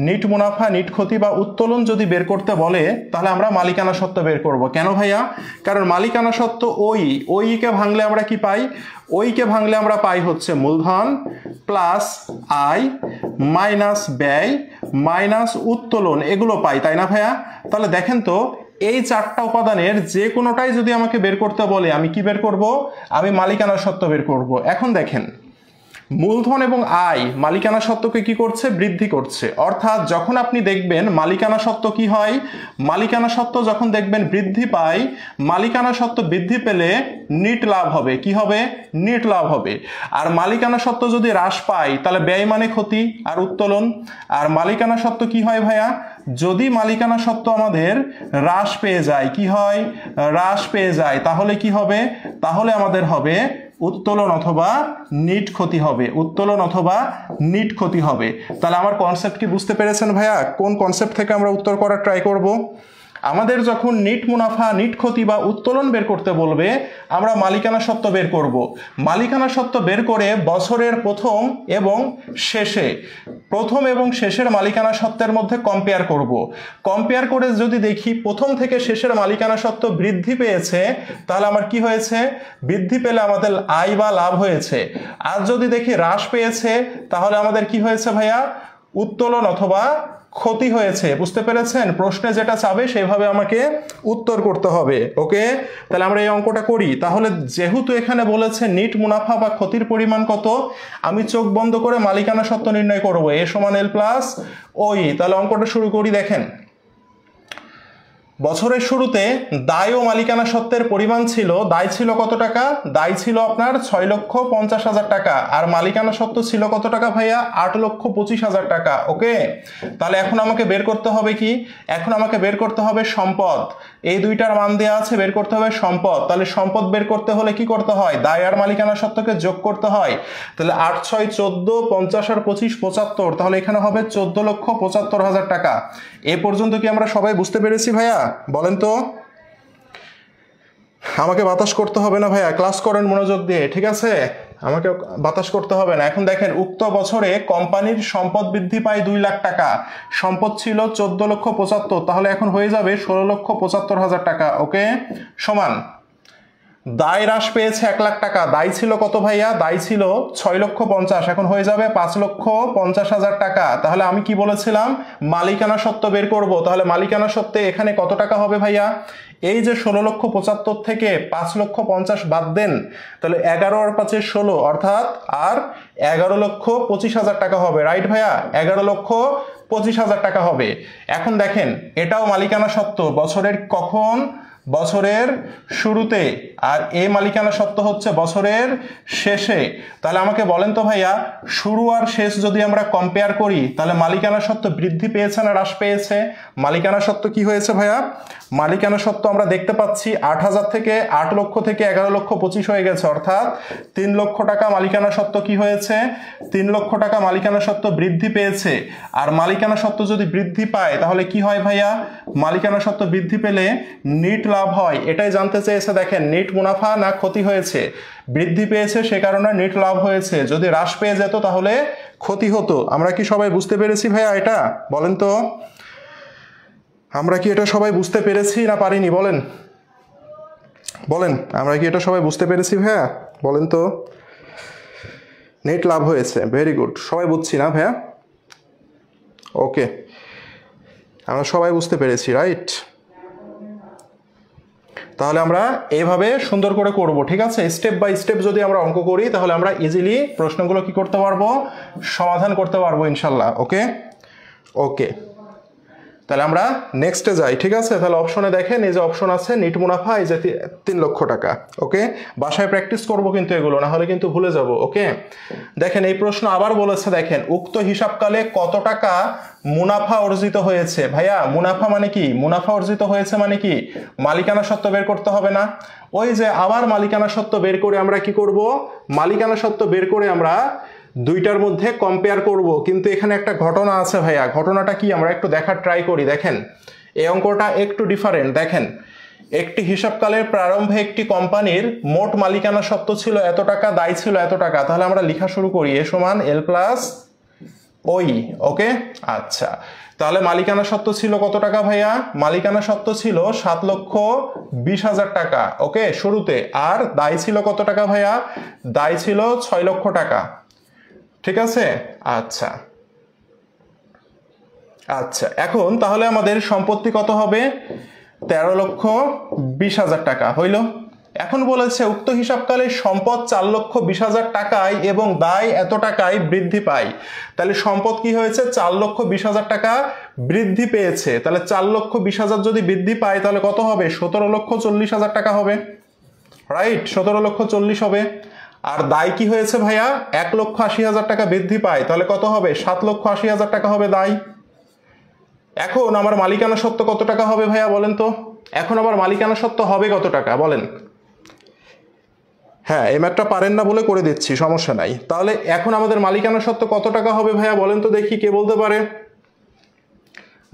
নিট মুনাফা নিট ক্ষতি বা উত্তোলন যদি বের করতে বলে তাহলে আমরা মালিকানা সত্ত্ব বের করব। কেন ভাইয়া? কারণ মালিকানা সত্ত্ব ওই কে ভাঙলে আমরা কি পাই, ওইকে ভাঙলে আমরা পাই হচ্ছে মূলধন প্লাস আয় মাইনাস ব্যয় মাইনাস উত্তোলন, এগুলো পাই, তাই না ভাইয়া? তাহলে দেখেন তো এই চারটা উপাদানের যে কোনোটাই যদি আমাকে বের করতে বলে আমি কি বের করব, আমি মালিকানা সত্ত্ব বের করব। এখন দেখেন মূলধন এবং আয় মালিকানা সত্ত্বকে কি করছে, বৃদ্ধি করছে। অর্থাৎ যখন আপনি দেখবেন মালিকানা সত্ত্ব কি হয়, মালিকানা সত্ত্ব যখন দেখবেন বৃদ্ধি পায়, মালিকানা সত্ত্ব বৃদ্ধি পেলে নিট লাভ হবে। কি হবে? নিট লাভ হবে। আর মালিকানা সত্ত্ব যদি হ্রাস পায় তাহলে ব্যয় মানে ক্ষতি আর উত্তোলন। আর মালিকানা সত্ত্ব কি হয় ভাইয়া, যদি মালিকানা সত্ত্ব আমাদের হ্রাস পেয়ে যায়, কি হয়, হ্রাস পেয়ে যায়, তাহলে কি হবে, তাহলে আমাদের হবে উত্তোলন অথবা নিট ক্ষতি হবে, উত্তোলন অথবা নিট ক্ষতি হবে। তাহলে আমার কনসেপ্ট কি বুঝতে পেরেছেন ভাইয়া? কোন কনসেপ্ট থেকে আমরা উত্তর করার ট্রাই করব? আমাদের যখন নিট মুনাফা নিট ক্ষতি বা উত্তোলন বের করতে বলবে আমরা মালিকানা সত্ত্ব বের করব। মালিকানা সত্ত্ব বের করে বছরের প্রথম এবং শেষের মালিকানা সত্ত্বের মধ্যে কম্পেয়ার করব। কম্পেয়ার করে যদি দেখি প্রথম থেকে শেষের মালিকানা সত্ত্ব বৃদ্ধি পেয়েছে তাহলে আমার কি হয়েছে, বৃদ্ধি পেলে আমাদের আয় বা লাভ হয়েছে। আর যদি দেখি হ্রাস পেয়েছে তাহলে আমাদের কি হয়েছে ভাইয়া, উত্তোলন অথবা ক্ষতি হয়েছে। বুঝতে পেরেছেন? প্রশ্নে যেটা চাবে সেভাবে আমাকে উত্তর করতে হবে। ওকে, তাহলে আমরা এই অঙ্কটা করি। তাহলে যেহেতু এখানে বলেছে নিট মুনাফা বা ক্ষতির পরিমাণ কত, আমি চোখ বন্ধ করে মালিকানা সত্ত্ব নির্ণয় করব, এ সমান এল প্লাস ওই। তাহলে অঙ্কটা শুরু করি। দেখেন বছরের শুরুতে দায় ও মালিকানা সত্ত্বের পরিমাণ ছিল, দায় ছিল কত টাকা, দায় ছিল আপনার 6,50,000 টাকা, আর মালিকানা সত্ত্ব ছিল কত টাকা ভাইয়া, 8,25,000 টাকা। ওকে, তাহলে এখন আমাকে বের করতে হবে কি, এখন আমাকে বের করতে হবে সম্পদ। এই দুইটার মান দেওয়া আছে, বের করতে হবে সম্পদ। তাহলে সম্পদ বের করতে হলে কি করতে হয়, দায় আর মালিকানা সত্ত্বকে যোগ করতে হয়। তাহলে 8 6 14, 50 আর 25 75, তাহলে এখানে হবে 14,75,000 টাকা। এ পর্যন্ত কি আমরা সবাই বুঝতে পেরেছি ভাইয়া? বলেন তো। আমাকে বাতাস করতে হবে না ভাইয়া, ক্লাস করেন মনোযোগ দিয়ে, ঠিক আছে? আমাকে বাতাস করতে হবে না। এখন দেখেন উক্ত বছরে কোম্পানির সম্পদ বৃদ্ধি পায় 2 লাখ টাকা, সম্পদ ছিল 14,75,000, তাহলে এখন হয়ে যাবে 16,75,000 টাকা। ওকে, সমান দায় হ্রাস পেয়েছে 1 লাখ টাকা, দায় ছিল কত ভাইয়া, দায় ছিল 6,50,000, এখন হয়ে যাবে 5,50,000 টাকা। তাহলে আমি কি বলেছিলাম, মালিকানা সত্ত্ব বের করব। তাহলে মালিকানা সত্ত্বে এখানে কত টাকা হবে ভাইয়া, এই যে 16,75,000 থেকে 5,50,000 বাদ দেন, তাহলে 11 আর 5 16, অর্থাৎ আর 11,25,000 টাকা হবে। রাইট ভাইয়া, 11,25,000 টাকা হবে। এখন দেখেন এটাও মালিকানা সত্ত্ব, বছরের কখন, বছরের শুরুতে, আর এই মালিকানা সত্ত্ব হচ্ছে বছরের শেষে। তাহলে আমাকে বলেন তো ভাইয়া, শুরু আর শেষ যদি আমরা কম্পেয়ার করি তাহলে মালিকানা সত্ত্ব বৃদ্ধি পেয়েছে না হ্রাস পেয়েছে? মালিকানা সত্ত্ব কি হয়েছে ভাইয়া, মালিকানা সত্ত্ব আমরা দেখতে পাচ্ছি 8,000 থেকে 8 লক্ষ থেকে 11,25,000 হয়ে গেছে, অর্থাৎ 3 লক্ষ টাকা মালিকানা সত্ত্ব কি হয়েছে, 3 লক্ষ টাকা মালিকানা সত্ত্ব বৃদ্ধি পেয়েছে। আর মালিকানা সত্ত্ব যদি বৃদ্ধি পায় তাহলে কি হয় ভাইয়া, মালিকানা সত্ত্ব বৃদ্ধি পেলে নিট লাভ হয়। এটাই জানতে চেয়েছে। দেখেন নিট মুনাফা না ক্ষতি হয়েছে, বৃদ্ধি পেয়েছে সে কারণে নিট লাভ হয়েছে, যদি হ্রাস পেয়ে যেত তাহলে ক্ষতি হতো। আমরা কি সবাই বুঝতে পেরেছি ভাইয়া এটা? বলেন তো, আমরা কি এটা সবাই বুঝতে পেরেছি না পারিনি? বলেন বলেন, আমরা কি এটা সবাই বুঝতে পেরেছি ভাইয়া? বলেন তো। নেট লাভ হয়েছে, ভেরি গুড। সবাই বুঝছি না ভাইয়া? ওকে, আমরা সবাই বুঝতে পেরেছি, রাইট? তাহলে আমরা এইভাবে সুন্দর করে করব, ঠিক আছে? স্টেপ বাই স্টেপ যদি আমরা অঙ্ক করি তাহলে আমরা ইজিলি প্রশ্নগুলো কি করতে পারবো, সমাধান করতে পারবো ইনশাল্লাহ। ওকে ওকে, তাহলে আমরা নেক্সটে যাই, ঠিক আছে? তাহলে অপশনে দেখেন এই যে অপশন আছে নিট মুনাফা, এই যে 3 লক্ষ টাকা। ওকে, বাসায় প্র্যাকটিস করব কিন্তু এগুলো, না হলে কিন্তু ভুলে যাব। ওকে, দেখেন এই প্রশ্ন আবার বলেছে, দেখেন উক্ত হিসাবকালে কত টাকা মুনাফা অর্জিত হয়েছে। ভাইয়া মুনাফা মানে কি, মুনাফা অর্জিত হয়েছে মানে কি, মালিকানা সত্ত্ব বের করতে হবে না? ওই যে আবার মালিকানা সত্ত্ব বের করে আমরা কি করব, মালিকানা সত্ত্ব বের করে আমরা দুইটার মধ্যে কম্পেয়ার করব। কিন্তু এখানে একটা ঘটনা আছে ভাইয়া, ঘটনাটা কি আমরা একটু দেখার ট্রাই করি। দেখেন এই অঙ্কটা একটু ডিফারেন্ট। দেখেন একটি হিসাবকালের প্রারম্ভে একটি কোম্পানির মোট মালিকানা সত্ত্ব ছিল এত টাকা, দায় ছিল এত টাকা। তাহলে আমরা লেখা শুরু করি এ সমান এল প্লাস ওই। ওকে, আচ্ছা, তাহলে মালিকানা সত্ত্ব ছিল কত টাকা ভাইয়া? মালিকানা সত্ত্ব ছিল 7,20,000 টাকা। ওকে, শুরুতে। আর দায় ছিল কত টাকা ভাইয়া? দায় ছিল 6 লক্ষ টাকা। ঠিক আছে, আচ্ছা আচ্ছা, এখন তাহলে আমাদের সম্পত্তি কত হবে? 13,20,000 টাকা হইল। এখন বলেছে উক্ত হিসাবকালে সম্পদ 4,20,000 টাকায় এবং দায় এত টাকায় বৃদ্ধি পায়। তাহলে সম্পদ কি হয়েছে? 4,20,000 টাকা বৃদ্ধি পেয়েছে। তাহলে 4,20,000 যদি বৃদ্ধি পায় তাহলে কত হবে? 17,40,000 টাকা হবে। রাইট, 17,40,000 হবে। আর দায় কি হয়েছে ভাইয়া? 1,80,000 টাকা বৃদ্ধি পায়, তাহলে কত হবে? 7,80,000 টাকা হবে দায়। এখন আমার মালিকানা সত্ত্ব কত টাকা হবে ভাইয়া বলেন তো? এখন আমার মালিকানা সত্ত্ব হবে কত টাকা বলেন? হ্যাঁ, এই ম্যাথটা পারেন না বলে করে দিচ্ছি, সমস্যা নাই। তাহলে এখন আমাদের মালিকানা সত্ত্ব কত টাকা হবে ভাইয়া বলেন তো দেখি, কে বলতে পারে?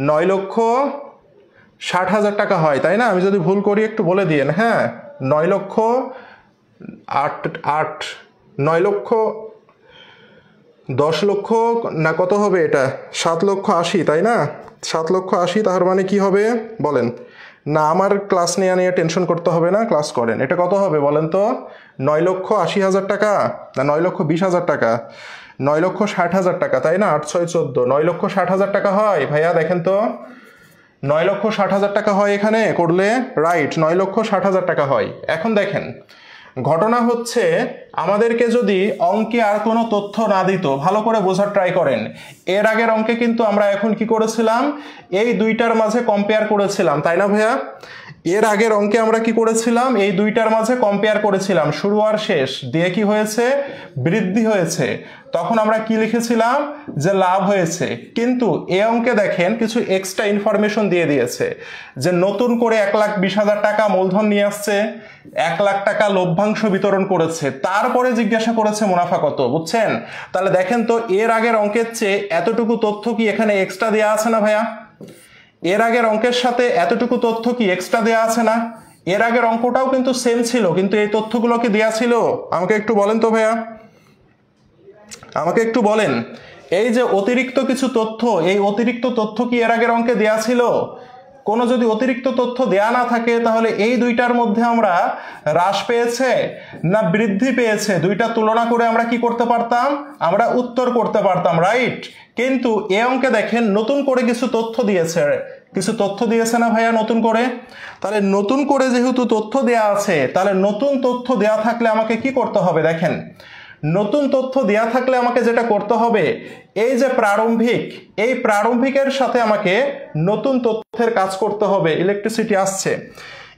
9,60,000 টাকা হয়, তাই না? আমি যদি ভুল করি একটু বলে দিয়েন। হ্যাঁ, 9,10 লক্ষ না কত হবে এটা? 7,80,000, তাই না? 7,80,000, তার মানে কি হবে বলেন? না, আমার ক্লাস নিয়ে টেনশন করতে হবে না, ক্লাস করেন। এটা কত হবে বলেন তো? 9,80,000 টাকা না 9,20,000 টাকা? 9,60,000 টাকা, তাই না? 8 6 14, 9,60,000 টাকা হয় ভাইয়া, দেখেন তো। 9,60,000 টাকা হয় এখানে করলে, রাইট, 9,60,000 টাকা হয়। এখন দেখেন, ঘটনা হচ্ছে আমাদেরকে যদি অঙ্কে আর কোনো তথ্য না দিত, ভালো করে বোঝার ট্রাই করেন। এর আগের অঙ্কে কিন্তু আমরা এখন কি করেছিলাম? এই দুইটার মাঝে কম্পেয়ার করেছিলাম, তাই না ভাইয়া? এর আগের অঙ্কে আমরা কি করেছিলাম? এই দুইটার মাঝে কম্পেয়ার করেছিলাম, শুরু আর শেষ দিয়ে কি হয়েছে? বৃদ্ধি হয়েছে। তখন আমরা কি লিখেছিলাম? যে লাভ হয়েছে। কিন্তু এই অঙ্কে দেখেন কিছু এক্সট্রা ইনফরমেশন দিয়ে দিয়েছে, যে নতুন করে 1,20,000 টাকা মূলধন নিয়ে আসছে, 1 লাখ টাকা লভ্যাংশ বিতরণ করেছে, তারপরে জিজ্ঞাসা করেছে মুনাফা কত, বুঝছেন? তাহলে দেখেন তো, এর আগের অঙ্কের চেয়ে এতটুকু তথ্য কি এখানে এক্সট্রা দেওয়া আছে না ভাইয়া? এর আগের অঙ্কের সাথে এতটুকু তথ্য কি এক্সট্রা দেওয়া আছে না? এর আগের অঙ্কটাও কিন্তু সেম ছিল, কিন্তু এই তথ্যগুলো কি দেওয়া ছিল? আমাকে একটু বলেন তো ভাইয়া, আমাকে একটু বলেন। এই যে অতিরিক্ত কিছু তথ্য, এই অতিরিক্ত তথ্য কি এর আগের অঙ্কে দেওয়া ছিল? কোনো যদি অতিরিক্ত তথ্য দেয়া না থাকে তাহলে এই দুইটার মধ্যে আমরা হ্রাস পেয়েছে না বৃদ্ধি পেয়েছে, দুইটা তুলনা করে আমরা কি করতে পারতাম? আমরা উত্তর করতে পারতাম, রাইট? কিন্তু এই অঙ্কে দেখেন নতুন করে কিছু তথ্য দিয়েছে, কিছু তথ্য দিয়েছে না ভাইয়া নতুন করে? তাহলে নতুন করে যেহেতু তথ্য দেয়া আছে, তাহলে নতুন তথ্য দেয়া থাকলে আমাকে কি করতে হবে দেখেন। নতুন তথ্য দেয়া থাকলে আমাকে যেটা করতে হবে, এই যে প্রারম্ভিক, এই প্রারম্ভিকের সাথে আমাকে নতুন তথ্যের কাজ করতে হবে। ইলেকট্রিসিটি আসছে,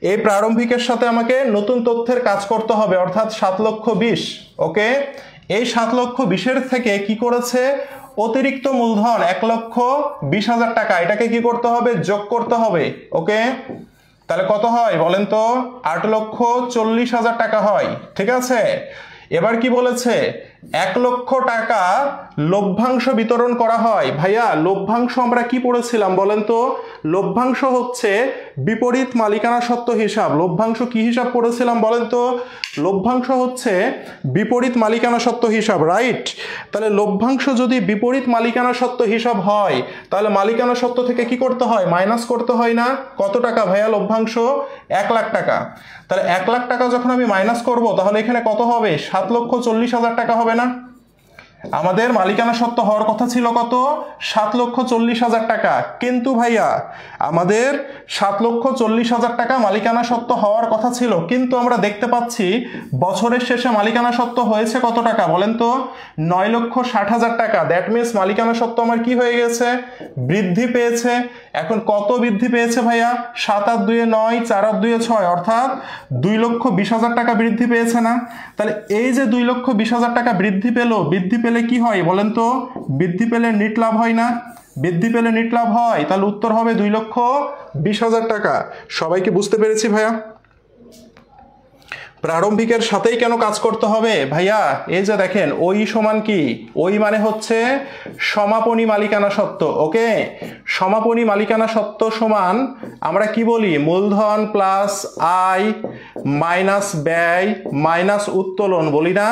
এই প্রারম্ভিকের সাথে আমাকে নতুন তথ্যের কাজ করতে হবে, অর্থাৎ 7,20,000। ওকে, এই 7,20,000 থেকে কি করেছে? অতিরিক্ত মূলধন 1,20,000 টাকা, এটাকে কি করতে হবে? যোগ করতে হবে। ওকে, তাহলে কত হয় বলেন তো? 8,40,000 টাকা হয়। ঠিক আছে, এবার কি বলেছে? 1 লক্ষ টাকা লভ্যাংশ বিতরণ করা হয়। ভাইয়া, লভ্যাংশ আমরা কি পড়েছিলাম বলেন তো? লভ্যাংশ হচ্ছে বিপরীত মালিকানা সত্ত্ব হিসাব। লভ্যাংশ কি হিসাব পড়েছিলাম বলেন তো? লভ্যাংশ হচ্ছে বিপরীত মালিকানা সত্ত্ব হিসাব, রাইট? তাহলে লভ্যাংশ যদি বিপরীত মালিকানা সত্ত্ব হিসাব হয়, তাহলে মালিকানা সত্ত্ব থেকে কি করতে হয়? মাইনাস করতে হয় না? কত টাকা ভাইয়া লভ্যাংশ? 1 লাখ টাকা। তাহলে 1 লাখ টাকা যখন আমি মাইনাস করব, তাহলে এখানে কত হবে? 7,40,000 টাকা হবে না? আমাদের মালিকানা সত্ত্ব হওয়ার কথা ছিল কত? 7,40,000 টাকা। কিন্তু ভাইয়া আমাদের 7,40,000 টাকা মালিকানা সত্ত্ব হওয়ার কথা ছিল, কিন্তু আমরা দেখতে পাচ্ছি বছরের শেষে মালিকানা সত্ত্ব হয়েছে কত টাকা বলেন তো? 9,60,000 টাকা। দ্যাট মিনস মালিকানা সত্ত্ব আমার কি হয়ে গেছে? বৃদ্ধি পেয়েছে। এখন কত বৃদ্ধি পেয়েছে ভাইয়া? 7 আর 2 9, 4 আর 2 6, অর্থাৎ 2,20,000 টাকা বৃদ্ধি পেয়েছে না? তাহলে এই যে 2,20,000 টাকা বৃদ্ধি পেলে কি হয় বলেন তো? বৃদ্ধি পেলে নিট লাভ হয় না? বৃদ্ধি পেলে নিট লাভ হয়, তাহলে উত্তর হবে 2,20,000 টাকা। সবাইকে বুঝতে পেরেছি ভাইয়া? প্রারম্ভিকের সাথেই কেন কাজ করতে হবে ভাইয়া? এই যে দেখেন ওই সমান কি, ওই মানে হচ্ছে সমাপনী মালিকানা সত্ত্ব। ওকে, সমাপনী মালিকানা সত্ত্ব সমান আমরা কি বলি, মূলধন প্লাস আয় মাইনাস ব্যয় মাইনাস উত্তোলন বলি না?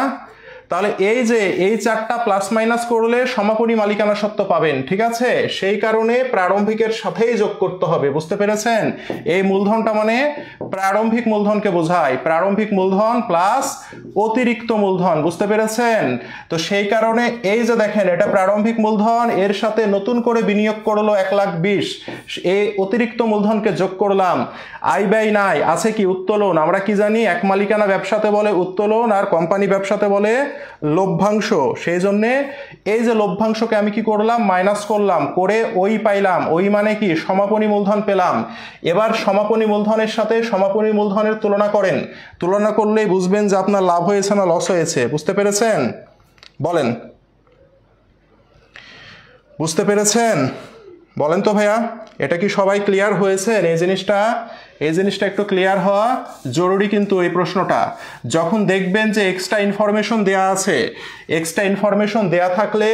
তাহলে এই যে এই চারটা প্লাস মাইনাস করলে সমাপনী মালিকানা সত্ত্ব পাবেন, ঠিক আছে? সেই কারণে প্রারম্ভিকের সাথেই যোগ করতে হবে, বুঝতে পেরেছেন? এই মূলধনটা মানে প্রারম্ভিক মূলধনকে বোঝায়, প্রারম্ভিক মূলধন প্লাস অতিরিক্ত মূলধন, বুঝতে পেরেছেন? তো সেই কারণে এই যে দেখেন এটা প্রারম্ভিক মূলধন, এর সাথে নতুন করে বিনিয়োগ করলো 1,20,000, এই অতিরিক্ত মূলধনকে যোগ করলাম। আয় ব্যয় নাই, আছে কি উত্তোলন। আমরা কি জানি, এক মালিকানা ব্যবসাতে বলে উত্তোলন আর কোম্পানি ব্যবসাতে বলে লভ্যাংশ। সেই জন্যে এই যে লভ্যাংশকে আমি কি করলাম, মাইনাস করলাম, করে ওই পাইলাম। ওই মানে কি, সমাপনী মূলধন পেলাম। এবার সমাপনী মূলধনের সাথে সমাপনী মূলধনের তুলনা করেন, তুলনা করলেই বুঝবেন যে আপনার লাভ হয়েছে না লস হয়েছে, বুঝতে পেরেছেন? বলেন, বুঝতে পেরেছেন? বলেন তো ভাইয়া, এটা কি সবাই ক্লিয়ার হয়েছেন? এই জিনিসটা একটু ক্লিয়ার হওয়া জরুরি কিন্তু। এই প্রশ্নটা যখন দেখবেন যে এক্সট্রা ইনফরমেশন দেয়া আছে, এক্সট্রা ইনফরমেশন দেয়া থাকলে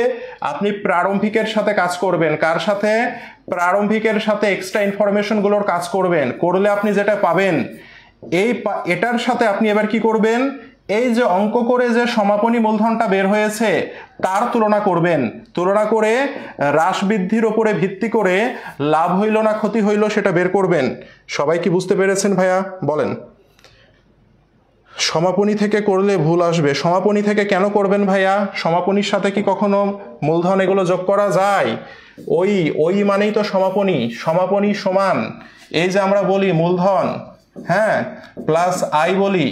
আপনি প্রারম্ভিকের সাথে কাজ করবেন। কার সাথে? প্রারম্ভিকের সাথে এক্সট্রা ইনফরমেশনগুলোর কাজ করবেন। করলে আপনি যেটা পাবেন, এটার সাথে আপনি এবার কি করবেন, এই যে অঙ্ক করে যে সমাপনী মূলধনটা বের হয়েছে তার তুলনা করবেন। তুলনা করে হ্রাস বৃদ্ধির উপরে ভিত্তি করে লাভ হইল না ক্ষতি হইল সেটা বের করবেন। সবাই কি বুঝতে পেরেছেন ভাইয়া? বলেন। সমাপনী থেকে করলে ভুল আসবে। সমাপনী থেকে কেন করবেন ভাইয়া? সমাপনীর সাথে কি কখনো মূলধন এগুলো যোগ করা যায়? ওই মানেই তো সমাপনী। সমাপনী সমান এই যে আমরা বলি মূলধন, হ্যাঁ, প্লাস আয় বলি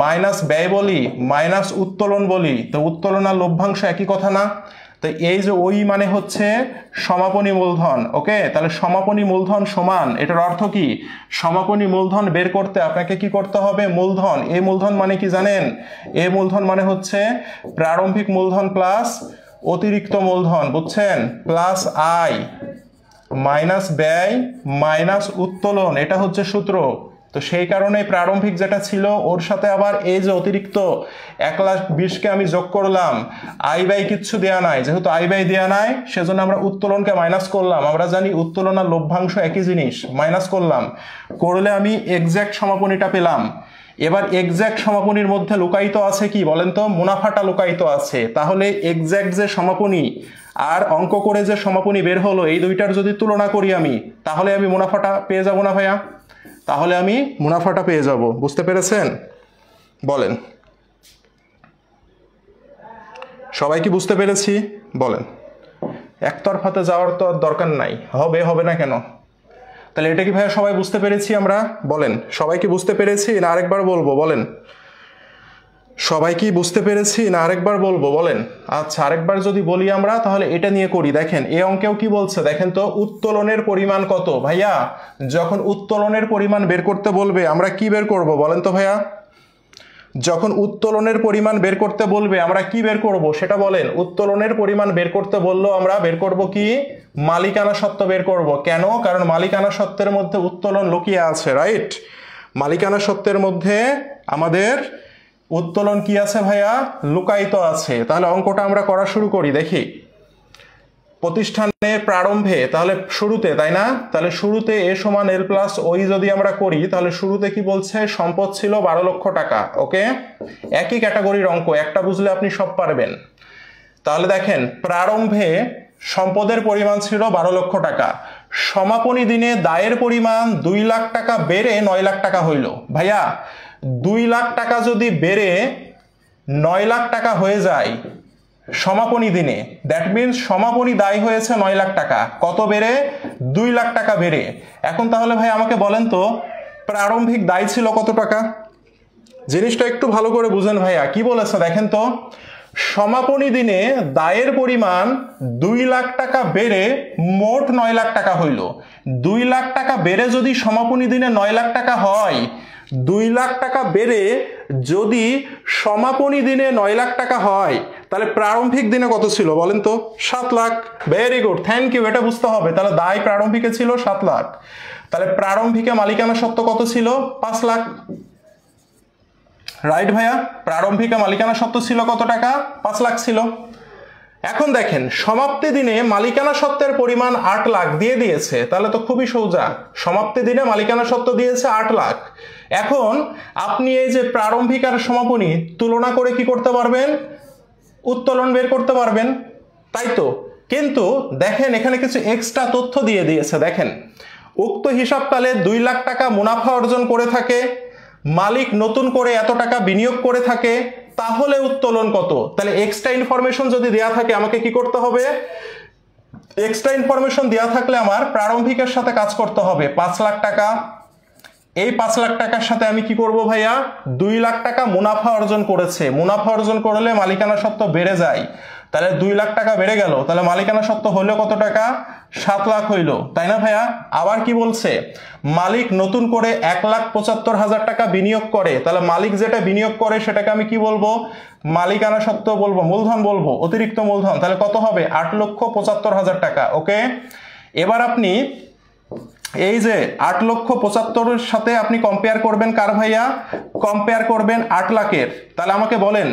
মাইনাস ব্যয় বলি মাইনাস উত্তোলন বলি। তো উত্তোলন আর লভ্যাংশ একই কথা না? তো এই যে ওই মানে হচ্ছে সমাপনী মূলধন। ওকে, তাহলে সমাপনী মূলধন সমান, এটার অর্থ কি, সমাপনী মূলধন বের করতে আপনাকে কি করতে হবে, মূলধন। এই মূলধন মানে কি জানেন? এই মূলধন মানে হচ্ছে প্রারম্ভিক মূলধন প্লাস অতিরিক্ত মূলধন, বুঝছেন? প্লাস আয় মাইনাস ব্যয় মাইনাস উত্তোলন, এটা হচ্ছে সূত্র। তো সেই কারণে প্রারম্ভিক যেটা ছিল ওর সাথে আবার এই যে অতিরিক্ত 1,20,000কে আমি যোগ করলাম। আয় ব্যয় কিচ্ছু দেয়া নাই, যেহেতু আয় ব্যয় দেয়া নাই সেজন্য আমরা উত্তোলনকে মাইনাস করলাম। আমরা জানি উত্তোলন আর লভ্যাংশ একই জিনিস, মাইনাস করলাম। করলে আমি এক্সাক্ট সমাপনীটা পেলাম। এবার এক্সাক্ট সমাপনীর মধ্যে লুকায়িত আছে কি বলেন তো? মুনাফাটা লুকায়িত আছে। তাহলে এক্সাক্ট যে সমাপনী আর অঙ্ক করে যে সমাপনী বের হলো, এই দুইটার যদি তুলনা করি আমি, তাহলে আমি মুনাফাটা পেয়ে যাব না ভাইয়া? তাহলে আমি মুনাফাটা পেয়ে যাব, বুঝতে পেরেছেন? বলেন, সবাই কি বুঝতে পেরেছি? বলেন। একতরফাতে যাওয়ার তো দরকার নাই, হবে না কেন? তাহলে এটা কি ভাইয়া সবাই বুঝতে পেরেছি আমরা? বলেন, সবাই কি বুঝতে পেরেছি না আরেকবার বলবো? বলেন, সবাই কি বুঝতে পেরেছি না আরেকবার বলবো? বলেন। আচ্ছা, আরেকবার যদি বলি আমরা তাহলে এটা নিয়ে করি। দেখেন এই অঙ্কেও কি বলছে, দেখেন তো, উত্তোলনের পরিমাণ কত ভাইয়া? যখন উত্তোলনের পরিমাণ বের করতে বলবে আমরা কি বের করব বলেন তো ভাইয়া? যখন উত্তোলনের পরিমাণ বের করতে বলবে আমরা কি বের করব সেটা বলেন। উত্তোলনের পরিমাণ বের করতে বললো আমরা বের করব কি, মালিকানা সত্ত্ব বের করব। কেন? কারণ মালিকানা সত্ত্বের মধ্যে উত্তোলন লুকিয়ে আছে, রাইট? মালিকানা সত্ত্বের মধ্যে আমাদের উত্তোলন কি আছে ভাইয়া? লুকায়িত আছে। তাহলে অঙ্কটা আমরা করা শুরু করি, দেখি। প্রতিষ্ঠানের প্রারম্ভে, তাহলে শুরুতে, তাই না? তাহলে শুরুতে এ সমান এল প্লাস ওই যদি আমরা করি, তাহলে শুরুতে কি বলছে, সম্পদ ছিল 12 লক্ষ টাকা। ওকে, একই ক্যাটাগরির অঙ্ক, একটা বুঝলে আপনি সব পারবেন। তাহলে দেখেন প্রারম্ভে সম্পদের পরিমাণ ছিল 12 লক্ষ টাকা। সমাপনী দিনে দায়ের পরিমাণ 2 লাখ টাকা বেড়ে 9 লাখ টাকা হইল। ভাইয়া 2 লাখ টাকা যদি বেড়ে 9 লাখ টাকা হয়ে যায় সমাপনী দিনে, দ্যাট মিনস সমাপনী দায় হয়েছে 9 লাখ টাকা। কত বেড়ে? 2 লাখ টাকা বেড়ে। এখন তাহলে ভাই আমাকে বলেন তো প্রারম্ভিক দায় ছিল কত টাকা? জিনিসটা একটু ভালো করে বুঝেন ভাইয়া, কি বলেছে দেখেন তো। সমাপনী দিনে দায়ের পরিমাণ 2 লাখ টাকা বেড়ে মোট 9 লাখ টাকা হইল। 2 লাখ টাকা বেড়ে যদি সমাপনী দিনে 9 লাখ টাকা হয়, 2 লাখ টাকা বেড়ে যদি সমাপনী দিনে 9 লাখ টাকা হয়, তাহলে প্রারম্ভিক দিনে কত ছিল বলেন তো? 7 lakh. Very good, thank you, এটা বুঝতে হবে। তাহলে দায় প্রারম্ভিকে ছিল 7 লাখ। তাহলে প্রারম্ভিকে মালিকানা সত্ত্ব কত ছিল? 5 লাখ। রাইট ভাইয়া, প্রারম্ভিকা মালিকানা সত্ত্ব ছিল কত টাকা? 5 লাখ ছিল। এখন দেখেন সমাপ্তি দিনে মালিকানা সত্ত্বের পরিমাণ 8 লাখ দিয়ে দিয়েছে, তাহলে তো খুবই সোজা, সমাপ্তি দিনে মালিকানা সত্ত্ব দিয়েছে 8 লাখ। এখন আপনি এই যে প্রারম্ভিক আর সমাপনী তুলনা করে কি করতে পারবেন? উত্তোলন বের করতে পারবেন, তাই তো? কিন্তু দেখেন এখানে কিছু এক্সট্রা তথ্য দিয়ে দিয়েছে। দেখেন উক্ত হিসাবকালে 2 লাখ টাকা মুনাফা অর্জন করে থাকে, মালিক নতুন করে এত টাকা বিনিয়োগ করে থাকে, তাহলে উত্তোলন কত? তাহলে এক্সট্রা ইনফরমেশন যদি দেয়া থাকে আমাকে কি করতে হবে? এক্সট্রা ইনফরমেশন দেয়া থাকলে আমার প্রারম্ভিকের সাথে কাজ করতে হবে। 5 লাখ টাকা, এই 5 লাখ টাকার সাথে আমি কি করব ভাইয়া? 2 লাখ টাকা মুনাফা অর্জন করেছে। মুনাফা অর্জন করলে মালিকানা সত্ত্ব বেড়ে যায়, তাহলে 2 লাখ টাকা বেড়ে গেল, তাহলে মালিকানা সত্ত্ব হইলো কত টাকা? 7 লাখ হইল, তাই না ভাইয়া? আবার কি বলছে? মালিক নতুন করে 1,75,000 টাকা বিনিয়োগ করে, তাহলে মালিক যেটা বিনিয়োগ করে সেটাকে আমি কি বলবো? মালিকানা সত্ত্ব বলবো, মূলধন বলবো, অতিরিক্ত মূলধন। তাহলে কত হবে? 8,75,000 টাকা। ওকে, এবার আপনি এই যে 8,75,000 সাথে আপনি কম্পেয়ার করবেন কার ভাইয়া? কম্পেয়ার করবেন 8 লাখের। তাহলে আমাকে বলেন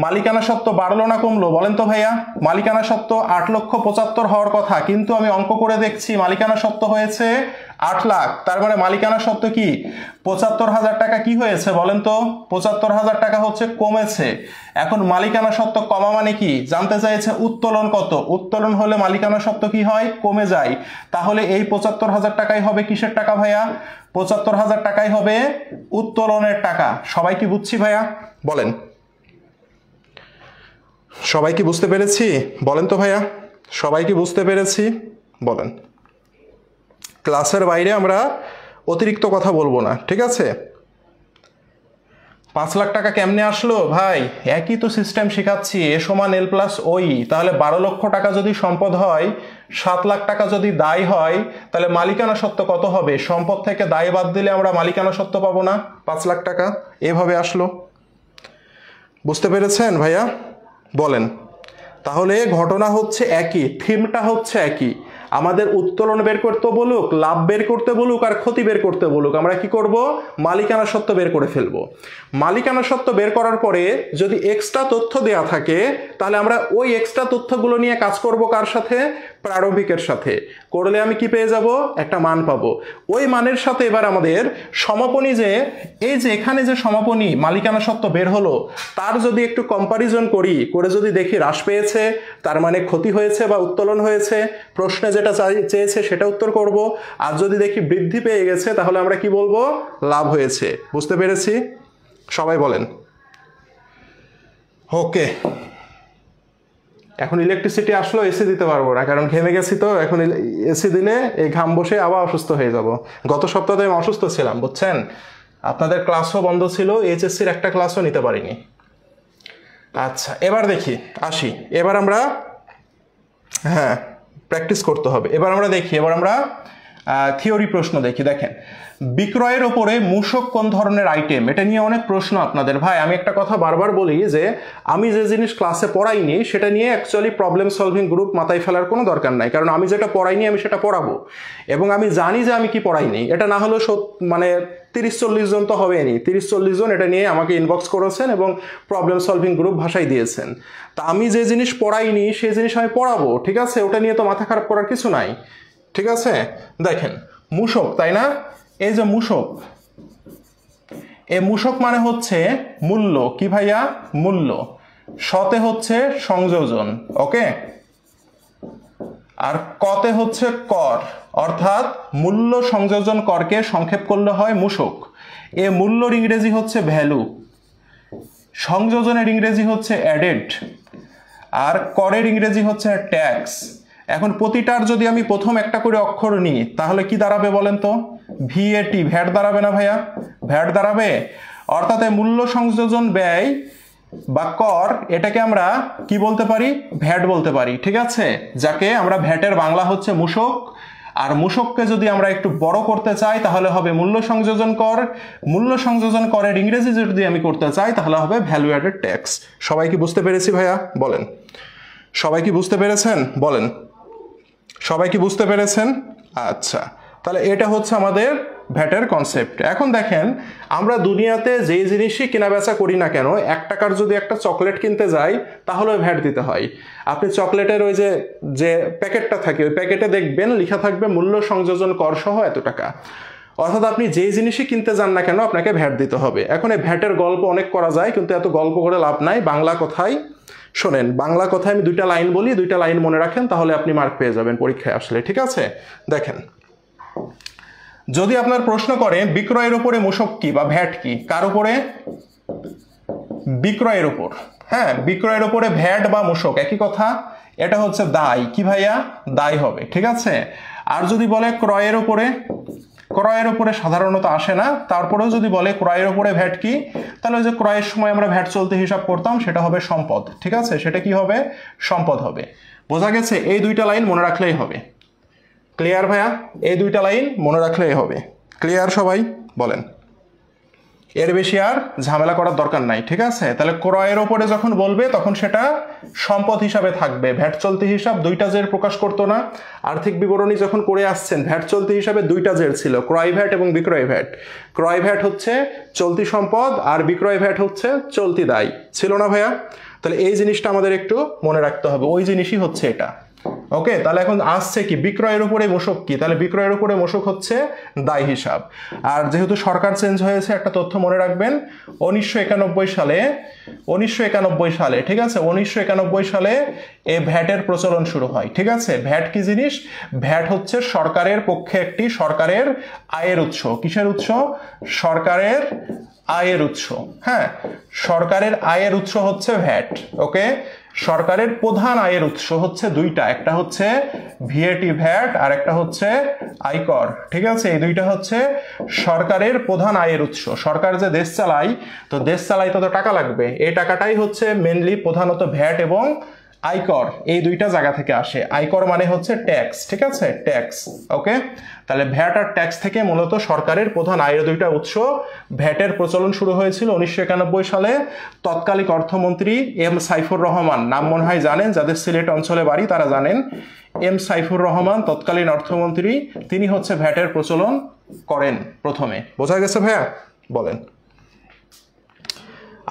মালিকানা সত্ত্ব বাড়লো না কমলো? বলেন তো ভাইয়া। মালিকানা সত্ত্ব 8,75,000 হওয়ার কথা, কিন্তু আমি অঙ্ক করে দেখছি মালিকানা সত্ত্ব হয়েছে 8 লাখ। তার মানে মালিকানা সত্ত্ব কি 75,000 টাকা কি হয়েছে বলেন তো? 75,000 টাকা হচ্ছে কমেছে। এখন মালিকানা সত্ত্ব কমা মানে কি জানতে চাইছে? উত্তোলন কত? উত্তোলন হলে মালিকানা সত্ত্ব কি হয়? কমে যায়। তাহলে এই 75,000 টাকাই হবে কিসের টাকা ভাইয়া? 75,000 টাকাই হবে উত্তোলনের টাকা। সবাই কি বুঝছি ভাইয়া? বলেন, সবাই কি বুঝতে পেরেছি? বলেন তো ভাইয়া, সবাই কি বুঝতে পেরেছি? বলেন। ক্লাসের বাইরে আমরা অতিরিক্ত কথা বলবো না, ঠিক আছে? 5 লাখ টাকা কেমনে আসলো ভাই? একই তো সিস্টেম শেখাচ্ছি, এ সমান এল প্লাস ওই। তাহলে 12 লক্ষ টাকা যদি সম্পদ হয়, 7 লাখ টাকা যদি দায় হয়, তাহলে মালিকানা সত্ত্ব কত হবে? সম্পদ থেকে দায় বাদ দিলে আমরা মালিকানা সত্ত্ব পাবো না? 5 লাখ টাকা এভাবে আসলো। বুঝতে পেরেছেন ভাইয়া? বলেন। তাহলে ঘটনা হচ্ছে একই, থিমটা হচ্ছে একই। আমাদের উত্তোলন বের করতে বলুক, লাভ বের করতে বলুক, আর ক্ষতি বের করতে বলুক, আমরা কি করব? মালিকানা সত্ত্ব বের করে ফেলবো। মালিকানা সত্ত্ব বের করার পরে যদি এক্সট্রা তথ্য দেয়া থাকে, তাহলে আমরা ওই এক্সট্রা তথ্যগুলো নিয়ে কাজ করব কার সাথে? প্রারম্ভিকের সাথে। করলে আমি কি পেয়ে যাব? একটা মান পাবো। ওই মানের সাথে এবার আমাদের সমাপনী, যে এই যে এখানে যে সমাপনী মালিকানা সত্ত্ব বের হলো, তার যদি একটু কম্পারিজন করি, করে যদি দেখি হ্রাস পেয়েছে, তার মানে ক্ষতি হয়েছে বা উত্তোলন হয়েছে, প্রশ্নে যেটা চেয়েছে সেটা উত্তর করব। আর যদি দেখি বৃদ্ধি পেয়ে গেছে, তাহলে আমরা কি বলবো? লাভ হয়েছে। বুঝতে পেরেছি? সবাই বলেন। ওকে, এখন ইলেকট্রিসিটি আসলো, এসি দিতে পারবো না, কারণ ঘেমে গেছি তো। এখন এসি দিলে এই ঘাম বসে আবার অসুস্থ হয়ে যাব। গত সপ্তাহে আমি অসুস্থ ছিলাম, বুঝছেন? আপনাদের ক্লাসও বন্ধ ছিল, এইচএসসির একটা ক্লাসও নিতে পারিনি। আচ্ছা, এবার দেখি, আসি। এবার আমরা প্র্যাকটিস করতে হবে। এবার আমরা দেখি, এবার আমরা থিওরি প্রশ্ন দেখি। দেখেন, বিক্রয়ের ওপরে মূসক কোন ধরনের আইটেম? এটা নিয়ে অনেক প্রশ্ন আপনাদের। ভাই আমি একটা কথা বারবার বলি যে আমি যে জিনিস ক্লাসে পড়াইনি সেটা নিয়ে অ্যাকচুয়ালি প্রবলেম সলভিং গ্রুপ মাথায় ফেলার কোনো দরকার নাই, কারণ আমি যেটা পড়াইনি আমি সেটা পড়াবো, এবং আমি জানি যে আমি কি পড়াইনি। এটা না হলেও মানে 30-40 জন তো হবেনি, 30-40 জন এটা নিয়ে আমাকে ইনবক্স করেছেন এবং প্রবলেম সলভিং গ্রুপ ভাষায় দিয়েছেন। তা আমি যে জিনিস পড়াইনি সেই জিনিস আমি পড়াবো, ঠিক আছে? ওটা নিয়ে তো মাথা খারাপ করার কিছু নাই, ঠিক আছে? দেখেন, মূসক, তাই না? এই যে মূসক, এই মূসক মানে হচ্ছে মূল্য। কি ভাইয়া? মূল্য। শতে হচ্ছে সংযোজন, ওকে? আর কতে হচ্ছে কর, অর্থাৎ মূল্য সংযোজন করকে সংক্ষেপ করলে হয় মূসক। এ মূল্যর ইংরেজি হচ্ছে ভ্যালু, সংযোজনের ইংরেজি হচ্ছে অ্যাডেড, আর করের ইংরেজি হচ্ছে ট্যাক্স। এখন প্রতিটার যদি আমি প্রথম একটা করে অক্ষর নিই, তাহলে কি দাঁড়াবে বলেন তো? ভিএটি, ভ্যাট দাঁড়াবে না ভাইয়া? ভ্যাট দাঁড়াবে। অর্থাৎ মূল্য সংযোজন ব্যয় বা কর, এটাকে আমরা কি বলতে পারি? ভ্যাট বলতে পারি, ঠিক আছে? যাকে আমরা ভ্যাটের বাংলা হচ্ছে মূসক, আর মূসককে যদি আমরা একটু বড় করতে চাই তাহলে হবে মূল্য সংযোজন কর। মূল্য সংযোজন করের ইংরেজি যদি আমি করতে চাই তাহলে হবে ভ্যালু অ্যাডেড ট্যাক্স। সবাই কি বুঝতে পেরেছি ভাইয়া? বলেন। সবাই কি বুঝতে পেরেছেন? বলেন। সবাই কি বুঝতে পেরেছেন? আচ্ছা, তাহলে এটা হচ্ছে আমাদের ভ্যাটের কনসেপ্ট। এখন দেখেন আমরা দুনিয়াতে যেই জিনিসই কেনা বেচা করি না কেন, 1 টাকার যদি একটা চকলেট কিনতে যাই তাহলে ভ্যাট দিতে হয়। আপনি চকলেটের ওই যে প্যাকেটটা থাকে, ওই প্যাকেটে দেখবেন লেখা থাকবে মূল্য সংযোজন কর সহ এত টাকা। অর্থাৎ আপনি যেই জিনিসই কিনতে যান না কেন আপনাকে ভ্যাট দিতে হবে। এখন এই ভ্যাটের গল্প অনেক করা যায়, কিন্তু এত গল্প করে লাভ নাই। বাংলা কথায় শোনেন, বাংলা কথায় আমি 2টা লাইন বলি, 2টা লাইন মনে রাখেন, তাহলে আপনি মার্ক পেয়ে যাবেন পরীক্ষায় আসলে, ঠিক আছে? দেখেন, যদি আপনার প্রশ্ন করে বিক্রয়ের উপরে মূসক কি বা ভ্যাট কি, কার উপরে? বিক্রয়ের উপর। হ্যাঁ, বিক্রয়ের উপরে ভ্যাট বা মূসক একই কথা, এটা হচ্ছে দায়। কি ভাইয়া? দায় হবে, ঠিক আছে? আর যদি বলে ক্রয়ের উপরে, ক্রয়ের উপরে সাধারণত আসে না, তারপরেও যদি বলে ক্রয়ের উপরে ভ্যাট কি, তাহলে যে ক্রয়ের সময় আমরা ভ্যাট চলতি হিসাব করতাম সেটা হবে সম্পদ, ঠিক আছে? সেটা কি হবে? সম্পদ হবে। বোঝা গেছে? এই 2টা লাইন মনে রাখলেই হবে। ক্লিয়ার ভাইয়া? এই 2টা লাইন মনে রাখলেই হবে। ক্লিয়ার সবাই? বলেন, এর বেশি আর ঝামেলা করার দরকার নাই, ঠিক আছে? তাহলে ক্রয়ের ওপরে যখন বলবে তখন সেটা সম্পদ হিসাবে থাকবে। ভ্যাট চলতি হিসাব 2টা জের প্রকাশ করতো না? আর্থিক বিবরণী যখন করে আসছেন ভ্যাট চলতি হিসাবে 2টা জের ছিল, ক্রয় ভ্যাট এবং বিক্রয় ভ্যাট। ক্রয় ভ্যাট হচ্ছে চলতি সম্পদ আর বিক্রয় ভ্যাট হচ্ছে চলতি দায়, ছিল না ভাইয়া? তাহলে এই জিনিসটা আমাদের একটু মনে রাখতে হবে, ওই জিনিসই হচ্ছে এটা। ওকে, তাহলে এখন আসছে কি বিক্রয়ের উপরে মূসক কি, তাহলে বিক্রয়ের উপরে মূসক হচ্ছে দায় হিসাব। আর যেহেতু সরকার চেঞ্জ হয়েছে, একটা তথ্য মনে রাখবেন, 1991 সালে, ঠিক আছে, 1991 সালে এই ভ্যাটের প্রচলন শুরু হয়, ঠিক আছে? ভ্যাট কি জিনিস? ভ্যাট হচ্ছে সরকারের পক্ষে একটি সরকারের আয়ের উৎস। কিসের উৎস? সরকারের আয়ের উৎস। হ্যাঁ, সরকারের আয়ের উৎস হচ্ছে ভ্যাট। ওকে, সরকারের প্রধান আয়ের উৎস হচ্ছে 2টা, একটা হচ্ছে ভিএটি ভ্যাট আর একটা হচ্ছে আয়কর, ঠিক আছে? এই 2টা হচ্ছে সরকারের প্রধান আয়ের উৎস। সরকার যে দেশ চালায়, তো দেশ চালাইতে তো টাকা লাগবে, এই টাকাটাই হচ্ছে মেনলি প্রধানত ভ্যাট এবং আয়কর, এই 2টা জায়গা থেকে আসে। আয়কর মানে হচ্ছে ট্যাক্স, ঠিক আছে? ট্যাক্স। ওকে, তাহলে ভ্যাট আর ট্যাক্স থেকে মূলত সরকারের প্রধান আয়ের 2টা উৎস। ভ্যাটের প্রচলন শুরু হয়েছিল 1991 সালে। তৎকালীন অর্থমন্ত্রী এম সাইফুর রহমান, নাম মনে হয় জানেন, যাদের সিলেট অঞ্চলে বাড়ি তারা জানেন। এম সাইফুর রহমান তৎকালীন অর্থমন্ত্রী, তিনি হচ্ছে ভ্যাটের প্রচলন করেন প্রথমে। বোঝা গেছে ভাইয়া? বলেন।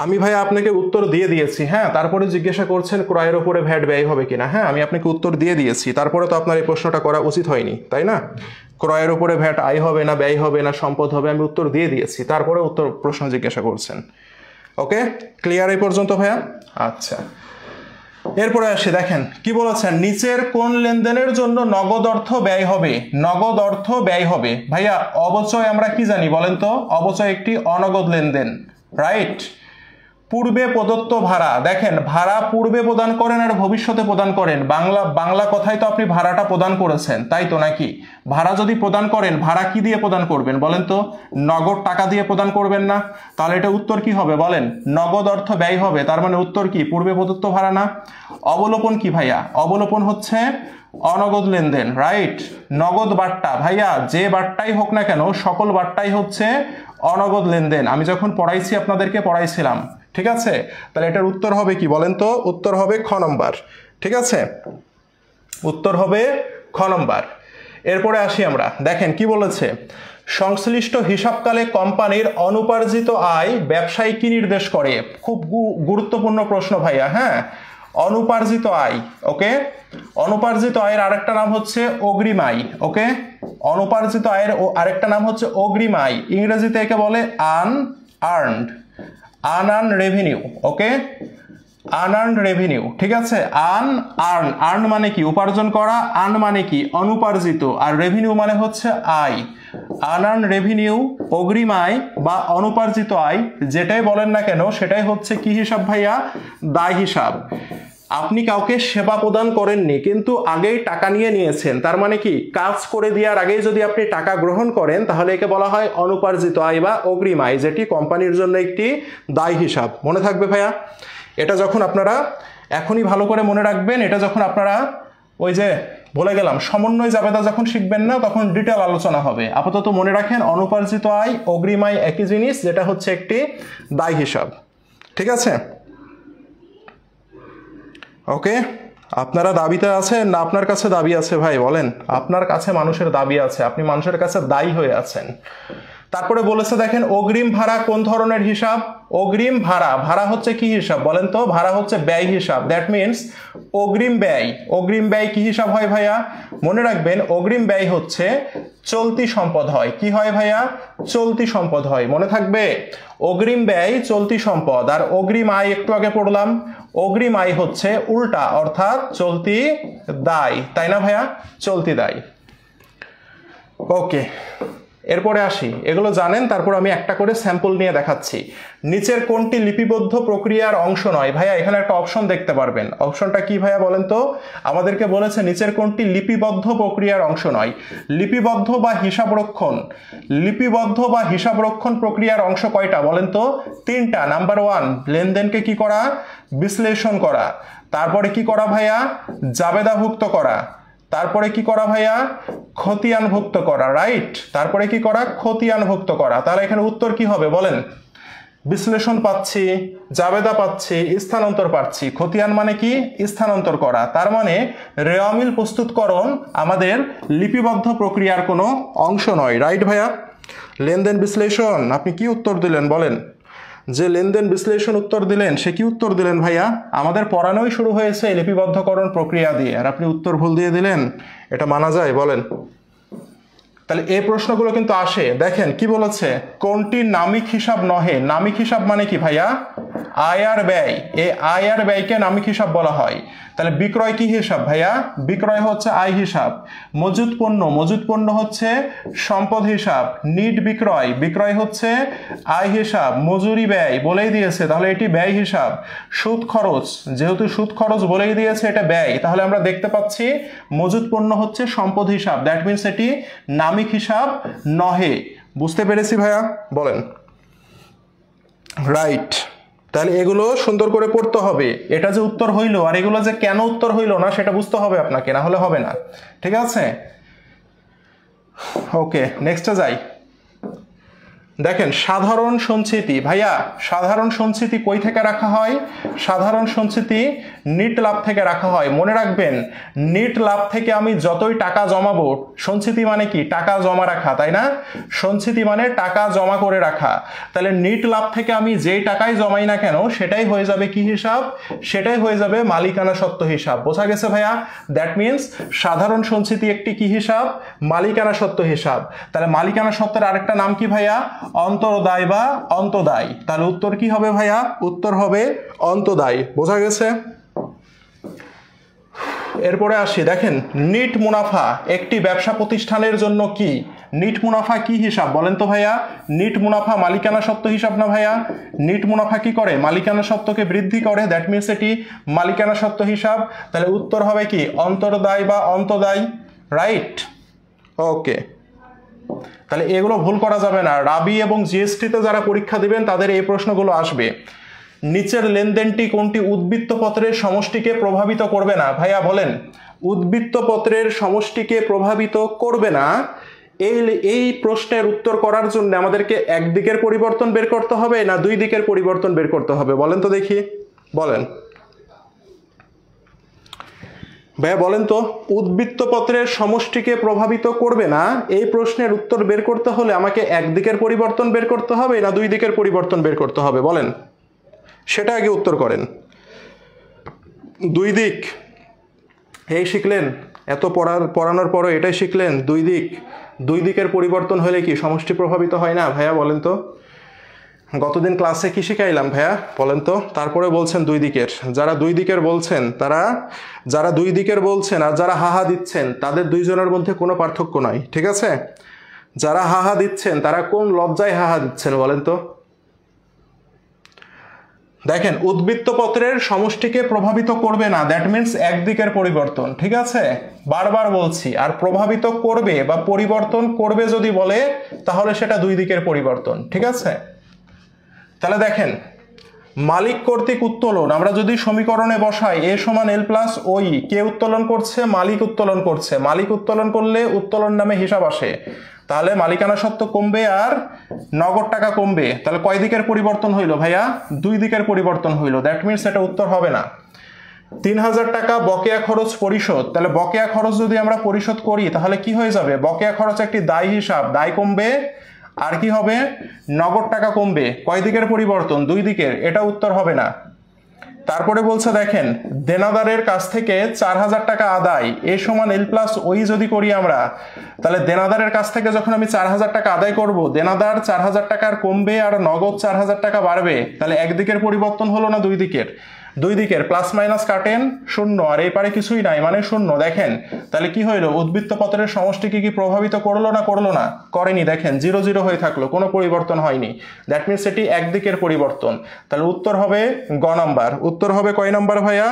আমি ভাই আপনাকে উত্তর দিয়ে দিয়েছি, হ্যাঁ, তারপরে জিজ্ঞাসা করছেন ক্রয়ের উপরে ভ্যাট ব্যয় হবে কিনা। হ্যাঁ, আমি আপনাকে উত্তর দিয়ে দিয়েছি, তারপরে তো আপনার এই প্রশ্নটা করা উচিত হয়নি, তাই না? ক্রয়ের উপরে ভ্যাট আয় হবে না ব্যয় হবে না সম্পদ হবে, আমি উত্তর দিয়ে দিয়েছি, তারপরে প্রশ্ন জিজ্ঞাসা করছেন। ওকে, ক্লিয়ার এই পর্যন্ত ভাইয়া? আচ্ছা, এরপরে আসি, দেখেন কি বলেছেন, নিচের কোন লেনদেনের জন্য নগদ অর্থ ব্যয় হবে? নগদ অর্থ ব্যয় হবে ভাইয়া। অবচয় আমরা কি জানি বলেন তো? অবচয় একটি অনগদ লেনদেন, রাইট? পূর্বে প্রদত্ত ভাড়া, দেখেন ভাড়া পূর্বে প্রদান করেন আর ভবিষ্যতে প্রদান করেন। বাংলা কথায় তো আপনি ভাড়াটা প্রদান করেছেন, তাই তো নাকি? ভাড়া যদি প্রদান করেন, ভাড়া কি দিয়ে প্রদান করবেন বলেন তো? নগদ টাকা দিয়ে প্রদান করবেন না? তাহলে এটা উত্তর কি হবে বলেন? নগদ অর্থ ব্যয় হবে, তার মানে উত্তর কি? পূর্বে প্রদত্ত ভাড়া না? অবলোপন কি ভাইয়া? অবলোপন হচ্ছে অনগদ লেনদেন, রাইট? নগদ বাট্টা ভাইয়া, যে বাট্টাই হোক না কেন সকল বাট্টাই হচ্ছে অনগদ লেনদেন। আমি যখন পড়াইছি আপনাদেরকে পড়াইছিলাম, ঠিক আছে? তাহলে এটার উত্তর হবে কি বলেন তো? উত্তর হবে খ নম্বর, ঠিক আছে? উত্তর হবে খ নম্বর। এরপরে আসি আমরা, দেখেন কি বলেছে, সংশ্লিষ্ট হিসাবকালে কোম্পানির অনুপার্জিত আয় ব্যবসায়ী কি নির্দেশ করে? খুব গুরুত্বপূর্ণ প্রশ্ন ভাইয়া। হ্যাঁ, অনুপার্জিত আয়। ওকে, অনুপার্জিত আয়ের আরেকটা নাম হচ্ছে অগ্রিম আয়। ওকে, অনুপার্জিত আয়ের আরেকটা নাম হচ্ছে অগ্রিম আয়, ইংরেজিতে একে বলে আনআর্নড, আনআর্ন রেভিনিউ। ওকে, আনআর্নড রেভিনিউ, ঠিক আছে? আর্ন মানে কি? উপার্জন করা। আর্ন মানে কি? অনুপার্জিত। আর রেভিনিউ মানে হচ্ছে আয়। আনআর্নড রেভিনিউ, অগ্রিম আয় বা অনুপার্জিত আয়, যেটাই বলেন না কেন সেটাই হচ্ছে কি হিসাব ভাইয়া? দায় হিসাব। আপনি কাউকে সেবা প্রদান করেননি কিন্তু আগেই টাকা নিয়ে নিয়েছেন, তার মানে কি? কাজ করে দেওয়ার আগেই যদি আপনি টাকা গ্রহণ করেন তাহলে একে বলা হয় অনুপার্জিত আয় বা অগ্রিম আয়, যেটি কোম্পানির জন্য একটি দায় হিসাব। মনে থাকবে ভাইয়া? এটা যখন আপনারা এখনই ভালো করে মনে রাখবেন, এটা যখন আপনারা ওই যে বলে গেলাম সমন্বয় জাবেদা যখন শিখবেন না তখন ডিটেল আলোচনা হবে। আপাতত মনে রাখেন অনুপার্জিত আয় অগ্রিম আয় একই জিনিস, যেটা হচ্ছে একটি দায় হিসাব, ঠিক আছে? ওকে, আপনারা দাবিতে আছেন না আপনার কাছে দাবি আছে ভাই বলেন? আপনার কাছে মানুষের দাবি আছে, আপনি মানুষের কাছে দায়ী হয়ে আছেন। তারপরে বলেছে দেখেন অগ্রিম ভাড়া কোন ধরনের হিসাব? অগ্রিম ভাড়া, ভাড়া হচ্ছে কি হিসাব বলেন তো? ভাড়া হচ্ছে ব্যয় হিসাব। দ্যাট মিনস অগ্রিম ব্যয়। অগ্রিম ব্যয় কি হিসাব হয় ভাইয়া? মনে রাখবেন অগ্রিম ব্যয় হচ্ছে চলতি সম্পদ হয়। কি হয় ভাইয়া? চলতি সম্পদ হয়, মনে থাকবে। অগ্রিম ব্যয় চলতি সম্পদ। আর অগ্রিম আয় একটু আগে পড়লাম, অগ্রিম আয় হচ্ছে উল্টা, অর্থাৎ চলতি দায়, তাই না ভাইয়া? চলতি দায়। ওকে, এরপরে আসি, এগুলো জানেন, তারপর আমি একটা করে স্যাম্পল নিয়ে দেখাচ্ছি। নিচের কোনটি লিপিবদ্ধ প্রক্রিয়ার অংশ নয়? ভাইয়া এখানে একটা অপশন দেখতে পারবেন, অপশনটা কি ভাইয়া বলেন তো? আমাদেরকে বলেছে নিচের কোনটি লিপিবদ্ধ প্রক্রিয়ার অংশ নয়। লিপিবদ্ধ বা হিসাবরক্ষণ, লিপিবদ্ধ বা হিসাবরক্ষণ প্রক্রিয়ার অংশ কয়টা বলেন তো? তিনটা। নাম্বার 1 লেনদেনকে কি করা? বিশ্লেষণ করা। তারপরে কি করা ভাইয়া? জাবেদাভুক্ত করা। তারপরে কি করা ভাইয়া? খতিয়ানভুক্ত করা, রাইট? তারপরে কি করা? খতিয়ানভুক্ত করা। তাহলে এখানে উত্তর কি হবে বলেন? বিশ্লেষণ পাচ্ছি, জাবেদা পাচ্ছি, স্থানান্তর পাচ্ছি। খতিয়ান মানে কি? স্থানান্তর করা। তার মানে রেওয়ামিল প্রস্তুতকরণ আমাদের লিপিবদ্ধ প্রক্রিয়ার কোনো অংশ নয়, রাইট ভাইয়া? লেনদেন বিশ্লেষণ, আপনি কি উত্তর দিলেন বলেন? যে লেনদেন বিশ্লেষণ উত্তর দিলেন সে কি উত্তর দিলেন ভাইয়া? আমাদের পড়ানোই শুরু হয়েছে লিপিবদ্ধকরণ প্রক্রিয়া দিয়ে, আর আপনি উত্তর ভুল দিয়ে দিলেন, এটা মানা যায় বলেন? তাহলে এই প্রশ্নগুলো কিন্তু আসে। দেখেন কি বলেছে, কোনটি নামিক হিসাব নহে? নামিক হিসাব মানে কি ভাইয়া? আয় আর ব্যয়। এই আয় আর ব্যয়কে নামিক হিসাব বলা হয়। তাহলে বিক্রয় কি হিসাব ভাইয়া? বিক্রয় হচ্ছে আয় হিসাব। মজুত পণ্য, মজুত পণ্য হচ্ছে সম্পদ হিসাব। নিট বিক্রয়, বিক্রয় হচ্ছে আয় হিসাব। মজুরি ব্যয় বলেই দিয়েছে, তাহলে এটি ব্যয় হিসাব। সুদ খরচ, যেহেতু সুদ খরচ বলেই দিয়েছে এটা ব্যয়, তাহলে আমরা দেখতে পাচ্ছি মজুত পণ্য হচ্ছে সম্পদ হিসাব। দ্যাট মিনস এটি নামিক হিসাব নহে। বুঝতে পেরেছি ভাইয়া? বলেন। রাইট। তাহলে এগুলো সুন্দর করে পড়তে হবে। এটা যে উত্তর হইল আর এগুলো যে কেন উত্তর হইল না সেটা বুঝতে হবে আপনাকে, না হলে হবে না। ঠিক আছে? ওকে, নেক্সটে যাই। দেখেন সাধারণ সঞ্চিতি, ভাইয়া সাধারণ সঞ্চিতি কই থেকে রাখা হয়? সাধারণ সঞ্চিতি নিট লাভ থেকে রাখা হয়। মনে রাখবেন নিট লাভ থেকে আমি যতই টাকা জমাবো, সঞ্চিতি মানে কি? টাকা জমা রাখা, তাই না? সঞ্চিতি মানে টাকা জমা করে রাখা। তাহলে নিট লাভ থেকে আমি যেই টাকাই জমাই না কেন সেটাই হয়ে যাবে কি হিসাব? সেটাই হয়ে যাবে মালিকানা সত্ত্ব হিসাব। বোঝা গেছে ভাইয়া? দ্যাট মিনস সাধারণ সঞ্চিতি একটি কি হিসাব? মালিকানা সত্ত্ব হিসাব। তাহলে মালিকানা সত্ত্বের আরেকটা নাম কি ভাইয়া? অন্তর্দায় বা অন্তদায়। তাহলে উত্তর কি হবে ভাইয়া? উত্তর হবে অন্তদায়। বোঝা গেছে? এরপরে আসি, দেখেন নিট মুনাফা একটি ব্যবসা প্রতিষ্ঠানের জন্য কি? নিট মুনাফা কি হিসাব বলেন তো ভাইয়া? নিট মুনাফা মালিকানা সত্ত্ব হিসাব না ভাইয়া? নিট মুনাফা কি করে? মালিকানা সত্ত্বকে বৃদ্ধি করে। দ্যাট মিনস এটি মালিকানা সত্ত্ব হিসাব। তাহলে উত্তর হবে কি? অন্তর্দায় বা অন্তদায়, রাইট? ওকে, তাহলে এগুলো ভুল করা যাবে না। রাবি এবং জিএসটিতে যারা পরীক্ষা দিবেন তাদের এই প্রশ্নগুলো আসবে। নিচের লেনদেনটি কোনটি উদ্বৃত্ত পত্রের সমষ্টিকে প্রভাবিত করবে না? ভাইয়া বলেন, উদ্বৃত্ত পত্রের সমষ্টিকে প্রভাবিত করবে না। এই প্রশ্নের উত্তর করার জন্য আমাদেরকে এক দিকের পরিবর্তন বের করতে হবে না দুই দিকের পরিবর্তন বের করতে হবে? বলেন তো দেখি, বলেন ভাইয়া, বলেন তো। উদ্বৃত্ত পত্রের সমষ্টিকে প্রভাবিত করবে না, এই প্রশ্নের উত্তর বের করতে হলে আমাকে এক দিকের পরিবর্তন বের করতে হবে না দুই দিকের পরিবর্তন বের করতে হবে? বলেন, সেটা আগে উত্তর করেন। দুই দিক, এই শিখলেন, এত পড়ানোর পরও এটাই শিখলেন, দুই দিক। দুই দিকের পরিবর্তন হলে কি সমষ্টি প্রভাবিত হয় না? ভাইয়া বলেন তো। গতদিন ক্লাসে কি শিখাইলাম ভাইয়া বলেন তো? তারপরে বলছেন দুই দিকের। যারা দুই দিকের বলছেন যারা দুই দিকের বলছেন আর যারা হাহা দিচ্ছেন তাদের দুইজনের মধ্যে কোনো পার্থক্য নাই, ঠিক আছে? যারা হাহা দিচ্ছেন তারা কোন লজ্জায় হাহা দিচ্ছেন বলেন তো? দেখেন উদ্বৃত্ত পত্রের সমষ্টিকে প্রভাবিত করবে না, দ্যাট মিনস একদিকের পরিবর্তন, ঠিক আছে? বারবার বলছি। আর প্রভাবিত করবে বা পরিবর্তন করবে যদি বলে তাহলে সেটা দুই দিকের পরিবর্তন, ঠিক আছে? তাহলে দেখেন মালিক কর্তৃক উত্তোলন আমরা যদি সমীকরণে বসাই a সমান l প্লাস ওই, কে উত্তোলন করছে? মালিক উত্তোলন করছে। মালিক উত্তোলন করলে উত্তোলন নামে হিসাব আসে। তাহলে মালিকানা সত্ত্ব কমবে আর নগদ টাকা কমবে। তাহলে কয় দিকের পরিবর্তন হইল ভাইয়া? দুই দিকের পরিবর্তন হইল। দ্যাট মিনস এটা উত্তর হবে না। 3000 টাকা বকেয়া খরচ পরিশোধ। তাহলে বকেয়া খরচ যদি আমরা পরিশোধ করি তাহলে কি হয়ে যাবে, বকেয়া খরচ একটি দায় হিসাব, দায় কমবে আর কি হবে, নগদ টাকা কমবে। কয় দিকের পরিবর্তন, দুই দিকের, এটা উত্তর হবে না। তারপরে বলছে দেখেন, দেনাদারের কাছ থেকে 4000 টাকা আদায় এ সমান এল প্লাস ওই যদি করি আমরা, তাহলে দেনাদারের কাছ থেকে যখন আমি 4000 টাকা আদায় করব, দেনাদার 4000 টাকার কমবে আর নগদ 4000 টাকা বাড়বে। তাহলে একদিকের পরিবর্তন হলো না দুই দিকের, দুই দিকের প্লাস মাইনাস কাটেন শূন্য, আর এই পারে কিছুই নাই মানে শূন্য। দেখেন তাহলে কি হইলো, উদ্বৃত্ত পত্রের সমষ্টিকে কি প্রভাবিত করলো না করলো না, করেনি। দেখেন 0 0 হয়ে থাকলো, কোনো পরিবর্তন হয়নি। দ্যাট মিনস এটি একদিকের পরিবর্তন। তাহলে উত্তর হবে গ নাম্বার। উত্তর হবে কয় নাম্বার ভাইয়া,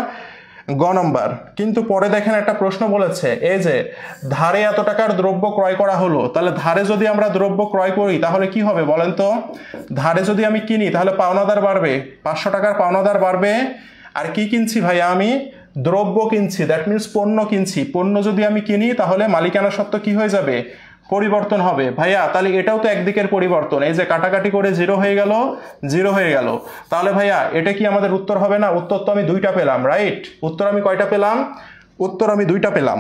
গ নাম্বার। কিন্তু পরে দেখেন একটা প্রশ্ন বলেছে, এই যে ধারে এত টাকার দ্রব্য ক্রয় করা হলো, তাহলে ধারে যদি আমরা দ্রব্য ক্রয় করি তাহলে কি হবে বলেন তো, ধারে যদি আমি কিনি তাহলে পাওনাদার বাড়বে, 500 টাকার পাওনাদার বাড়বে। আর কি কিনছি ভাইয়া, আমি দ্রব্য কিনছি, দ্যাট মিনস পণ্য কিনছি। পণ্য যদি আমি কিনি তাহলে মালিকানা সত্ত্ব কি হয়ে যাবে, পরিবর্তন হবে ভাইয়া। তাহলে এটাও তো একদিকের পরিবর্তন, এই যে কাটাকাটি করে 0 হয়ে গেল, 0 হয়ে গেল। তাহলে ভাইয়া এটা কি আমাদের উত্তর হবে না, উত্তর তো আমি দুইটা পেলাম, রাইট। উত্তর আমি কয়টা পেলাম, উত্তর আমি দুইটা পেলাম,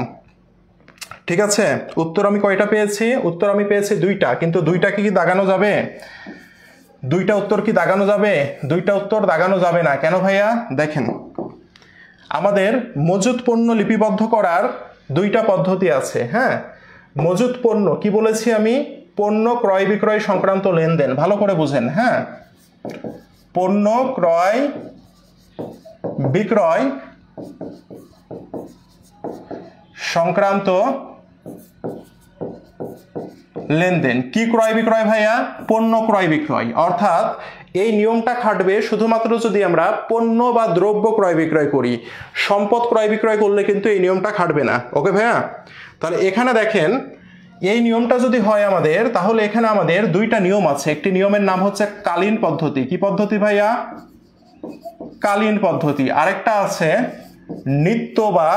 ঠিক আছে। উত্তর আমি কয়টা পেয়েছি, উত্তর আমি পেয়েছি দুইটা। কিন্তু দুইটা কি দাগানো যাবে, দুইটা উত্তর কি দাগানো যাবে, দুইটা উত্তর দাগানো যাবে না। কেন ভাইয়া, দেখেন আমাদের মজুত পণ্য লিপিবদ্ধ করার দুইটা পদ্ধতি আছে। হ্যাঁ, মজুত পণ্য কি বলেছি আমি, পণ্য ক্রয় বিক্রয় সংক্রান্ত লেনদেন, ভালো করে বুঝেন। হ্যাঁ, পণ্য ক্রয় বিক্রয় সংক্রান্ত লেনদেন। কি ক্রয় বিক্রয় ভাইয়া, পণ্য ক্রয় বিক্রয়। অর্থাৎ এই নিয়মটা খাটবে শুধুমাত্র যদি আমরা পণ্য বা দ্রব্য ক্রয় বিক্রয় করি, সম্পদ ক্রয় বিক্রয় করলে কিন্তু এই নিয়মটা খাটবে না। ওকে ভাইয়া, তাহলে এখানে দেখেন এই নিয়মটা যদি হয় আমাদের, তাহলে এখানে আমাদের দুইটা নিয়ম আছে। একটি নিয়মের নাম হচ্ছে কালীন পদ্ধতি। কি পদ্ধতি ভাইয়া, কালীন পদ্ধতি। আরেকটা আছে নিত্য বা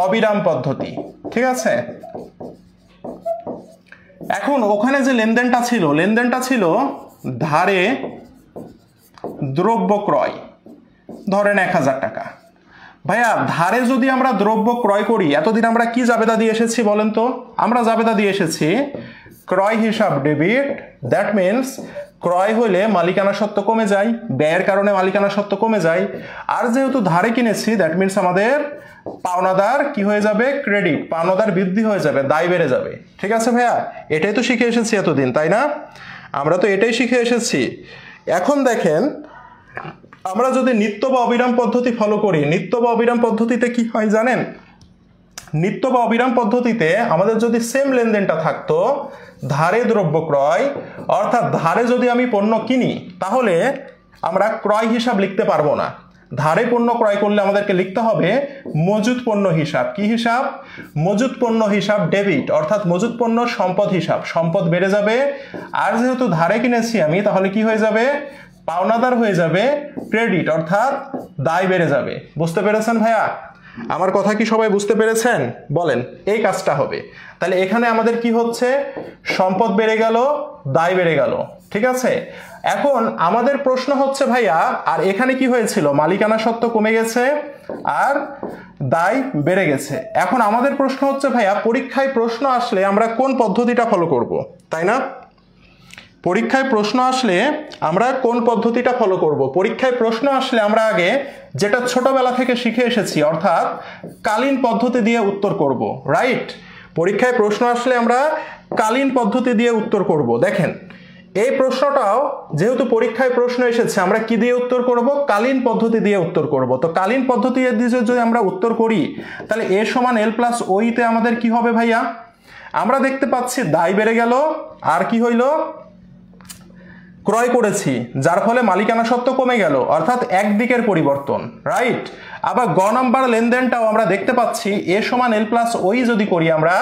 অবিরাম পদ্ধতি, ঠিক আছে। এখন ওখানে যে লেনদেনটা ছিল, লেনদেনটা ছিল ধারে দ্রব্য ক্রয়, ধরেন 1000 টাকা। ভাইয়া ধারে যদি আমরা দ্রব্য ক্রয় করি, এতদিন আমরা কি জাবেদা দিয়ে এসেছি বলেন তো, আমরা জাবেদা দিয়ে এসেছি ক্রয় হিসাব ডেবিট। দ্যাট মিনস ক্রয় হলে মালিকানা সত্ত্ব কমে যায়, ব্যয়ের কারণে মালিকানা সত্ত্ব কমে যায়। আর যেহেতু ধারে কিনেছি, দ্যাট মিনস আমাদের পাওনাদার কি হয়ে যাবে, ক্রেডিট, পাওনাদার বৃদ্ধি হয়ে যাবে, দায় বেড়ে যাবে। ঠিক আছে ভাইয়া, এটাই তো শিখে এসেছি এতদিন, তাই না? আমরা তো এটাই শিখে এসেছি। এখন দেখেন আমরা যদি নিত্য বা অবিরাম পদ্ধতি ফলো করি, নিত্য বা অবিরাম পদ্ধতিতে কি হয় জানেন, নিত্য বা অবিরাম পদ্ধতিতে আমাদের যদি সেম লেনদেনটা থাকতো, ধারে দ্রব্য ক্রয়, অর্থাৎ ধারে যদি আমি পণ্য কিনি তাহলে আমরা ক্রয় হিসাব লিখতে পারবো না। ধারে পণ্য ক্রয় করলে আমাদেরকে লিখতে হবে মজুত পণ্য হিসাব। কি হিসাব? মজুত পণ্য হিসাব ডেবিট, অর্থাৎ মজুত পণ্য সম্পদ হিসাব, সম্পদ বেড়ে যাবে। আর যেহেতু ধারে কিনেছি আমি, তাহলে কি হয়ে যাবে, পাওনাদার হয়ে যাবে ক্রেডিট, অর্থাৎ দায় বেড়ে যাবে। বুঝতে পেরেছেন ভাইয়া? আমার কথা কি সবাই বুঝতে পেরেছেন? বলেন, এই কাজটা হবে। তাহলে এখানে আমাদের কি হচ্ছে, সম্পদ বেড়ে গেল, দায় বেড়ে গেল। ঠিক আছে, এখন আমাদের প্রশ্ন হচ্ছে ভাইয়া, আর এখানে কি হয়েছিল, মালিকানা সত্ত্ব কমে গেছে আর দায় বেড়ে গেছে। এখন আমাদের প্রশ্ন হচ্ছে ভাইয়া, পরীক্ষায় প্রশ্ন আসলে আমরা কোন পদ্ধতিটা ফলো করব, তাই না? পরীক্ষায় প্রশ্ন আসলে আমরা কোন পদ্ধতিটা ফলো করব? পরীক্ষায় প্রশ্ন আসলে আমরা আগে যেটা ছোটবেলা থেকে শিখে এসেছি, অর্থাৎ কালীন পদ্ধতি দিয়ে উত্তর করব, রাইট? পরীক্ষায় প্রশ্ন আসলে আমরা কালীন পদ্ধতি দিয়ে উত্তর করব। দেখেন এই প্রশ্নটাও যেহেতু পরীক্ষায় প্রশ্ন এসেছে, আমরা কি দিয়ে উত্তর করব, কালীন পদ্ধতি দিয়ে উত্তর করব। তো কালীন পদ্ধতি দিয়ে যদি আমরা উত্তর করি, তাহলে এ সমান এল প্লাস ওইতে আমাদের কি হবে ভাইয়া, আমরা দেখতে পাচ্ছি দায় বেড়ে গেল, আর কি হইল, ক্রয় করেছি, যার ফলে মালিকানা সত্ত্ব কমে গেল, অর্থাৎ একদিকের পরিবর্তন, রাইট? আবার গ নাম্বার লেনদেনটাও আমরা দেখতে পাচ্ছি এ সমান এল প্লাস ওই যদি করি আমরা,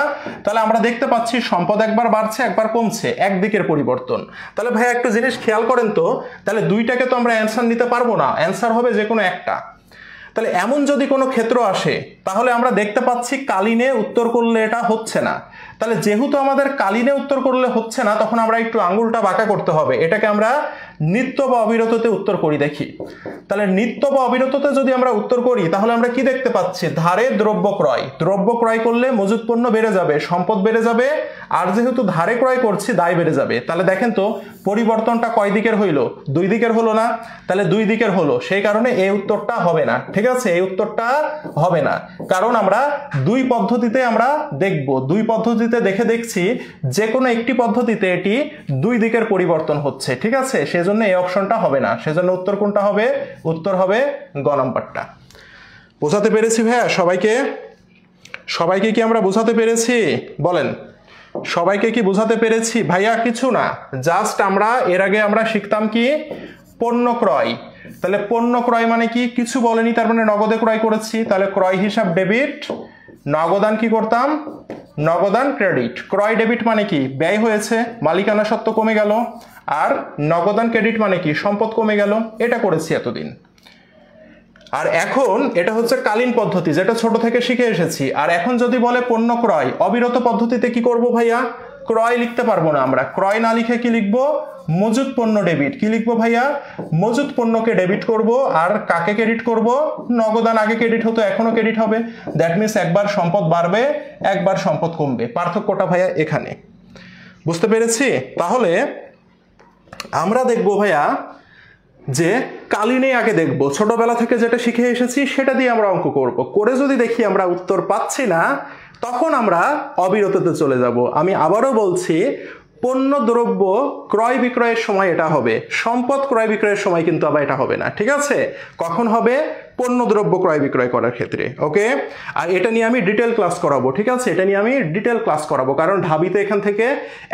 তাহলে আমরা দেখতে পাচ্ছি সম্পদ একবার বাড়ছে একবার কমছে, একদিকের পরিবর্তন। তাহলে ভাই একটা জিনিস খেয়াল করেন তো, তাহলে দুইটাকে তো আমরা অ্যান্সার নিতে পারবো না, অ্যান্সার হবে যে কোনো একটা। তাহলে এমন যদি কোনো ক্ষেত্র আসে, তাহলে আমরা দেখতে পাচ্ছি কালীনে উত্তর করলে এটা হচ্ছে না। তাহলে যেহেতু আমাদের কালীনে উত্তর করলে হচ্ছে না, তখন আমরা একটু আঙ্গুলটা বাঁকা করতে হবে, এটাকে আমরা নিত্য বা অবিরততে উত্তর করি দেখি। তাহলে নিত্য বা অবিরততে যদি আমরা উত্তর করি তাহলে আমরা কি দেখতে পাচ্ছি, ধারে দ্রব্য ক্রয়, দ্রব্য ক্রয় করলে মজুত পণ্য বেড়ে যাবে, সম্পদ বেড়ে যাবে, আর যেহেতু ধারে ক্রয় করছি দায় বেড়ে যাবে। তাহলে দেখেন তো পরিবর্তনটা কয় দিকের হইল, দুই দিকের হলো না? তাহলে দুই দিকের হলো, সেই কারণে এই উত্তরটা হবে না। ঠিক আছে, এই উত্তরটা হবে না, কারণ আমরা দুই পদ্ধতিতে আমরা দেখব, দুই পদ্ধতিতে দেখছি যে কোনো একটি পদ্ধতিতে এটি দুই দিকের পরিবর্তন হচ্ছে। ঠিক আছে, সেজন্য এই অপশনটা হবে না, সেজন্য উত্তর কোনটা হবে? উত্তর হবে গ নাম্বারটা। বোঝাতে পেরেছি ভাইয়া সবাইকে? সবাইকে কি আমরা বোঝাতে পেরেছি? বলেন, সবাইকে কি বোঝাতে পেরেছি? ভাইয়া কিছু না, জাস্ট আমরা এর আগে আমরা শিখতাম কি, পণ্য ক্রয়। তাহলে পণ্য ক্রয় মানে কি, কিছু বলেনি, তার মানে নগদে ক্রয় করেছি, তাহলে ক্রয় হিসাব ডেবিট, নগদান কি করতাম, নগদান ক্রেডিট। ক্রয় ডেবিট মানে কি, ব্যয় হয়েছে, মালিকানা সত্ত্ব কমে গেল, আর নগদান ক্রেডিট মানে কি, সম্পদ কমে গেল। এটা করেছি এতদিন। আর এখন এটা হচ্ছে কালীন পদ্ধতি, যেটা ছোট থেকে শিখে এসেছি। আর এখন যদি বলে পণ্য ক্রয় অবিরত পদ্ধতিতে কি করব ভাইয়া? ক্রয় লিখতে পারবো না আমরা, ক্রয় না লিখে কি লিখবো, মজুত পণ্য ডেবিট। কি লিখবো ভাইয়া? মজুত পণ্যকে ডেবিট করব, আর কাকে ক্রেডিট করব? নগদান আগে ক্রেডিট হতো, এখনো ক্রেডিট হবে। দ্যাট মিনস একবার সম্পদ বাড়বে, একবার সম্পদ কমবে। পার্থক্যটা ভাইয়া এখানে। বুঝতে পেরেছি? তাহলে আমরা দেখবো ভাইয়া যে কালীনে আগে দেখবো, ছোটবেলা থেকে যেটা শিখে এসেছি সেটা দিয়ে আমরা অঙ্ক করব। করে যদি দেখি আমরা উত্তর পাচ্ছি না, তখন আমরা অবিরততে চলে যাব। আমি আবারও বলছি, পণ্য দ্রব্য ক্রয় বিক্রয়ের সময় এটা হবে, সম্পদ ক্রয় বিক্রয়ের সময় কিন্তু আবার এটা হবে না। ঠিক আছে, কখন হবে? পণ্য দ্রব্য ক্রয় বিক্রয় করার ক্ষেত্রে। ওকে, আর এটা নিয়ে আমি ডিটেল ক্লাস করাবো। ঠিক আছে, এটা নিয়ে আমি ডিটেল ক্লাস করাবো, কারণ ঢাবিতে এখান থেকে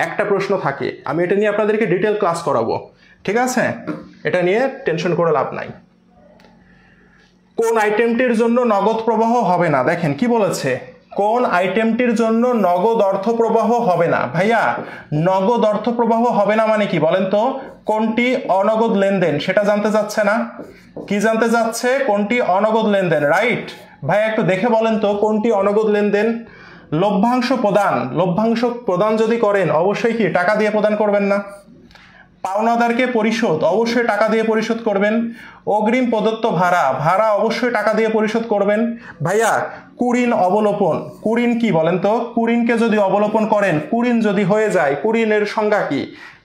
একটা প্রশ্ন থাকে, আমি এটা নিয়ে আপনাদেরকে ডিটেল ক্লাস করাবো। ঠিক আছে, এটা নিয়ে টেনশন করে লাভ নাই। কোন আইটেমটির জন্য নগদ প্রবাহ হবে না? দেখেন কি বলেছে, কোন আইটেমটির জন্য নগদ অর্থ প্রবাহ হবে না। ভাইয়া নগদ অর্থ প্রবাহ হবে না মানে কি বলেন তো? কোনটি অনগদ লেনদেন সেটা জানতে চাচ্ছে না? কি জানতে চাচ্ছে? কোনটি অনগদ লেনদেন, রাইট? ভাইয়া একটু দেখে বলেন তো কোনটি অনগদ লেনদেন? লভ্যাংশ প্রদান, লভ্যাংশ প্রদান যদি করেন অবশ্যই কি টাকা দিয়ে প্রদান করবেন না? পাওনাদারকে পরিশোধ অবশ্যই টাকা দিয়ে পরিশোধ করবেন। অগ্রিম প্রদত্ত ভাড়া, ভাড়া অবশ্যই টাকা দিয়ে পরিশোধ করবেন। ভাইয়া কুরিন অবলোপন, কুরিন কি বলেন তো? কুরিনকে যদি অবলোপন করেন, কুরিন যদি হয়ে যায়, কুরিনের সংজ্ঞা কি?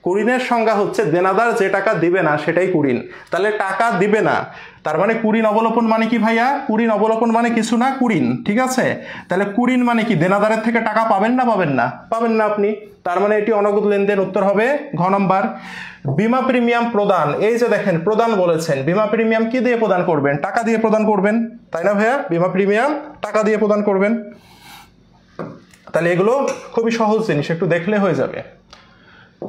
কুরিনের সংজ্ঞা হচ্ছে দেনাদার যে টাকা দিবে না সেটাই কুরিন। তাহলে টাকা দিবে না, তার মানে কুরিন অবলোপন মানে কি ভাইয়া? কুরিন অবলোপন মানে কিছু না, কুরিন। ঠিক আছে, তাহলে কুরিন মানে কি? দেনাদারের থেকে টাকা পাবেন না? পাবেন না, পাবেন না আপনি, তার মানে এটি অনগদ লেনদেন। উত্তর হবে ঘ নম্বর। বীমা প্রিমিয়াম প্রদান, এই যে দেখেন প্রদান বলেছেন, বীমা প্রিমিয়াম কি দিয়ে প্রদান করবেন? টাকা দিয়ে প্রদান করবেন, তাই না ভাইয়া? বীমা প্রিমিয়াম টাকা দিয়ে প্রদান করবেন। তাহলে এগুলো খুবই সহজ জিনিস, একটু দেখলে হয়ে যাবে।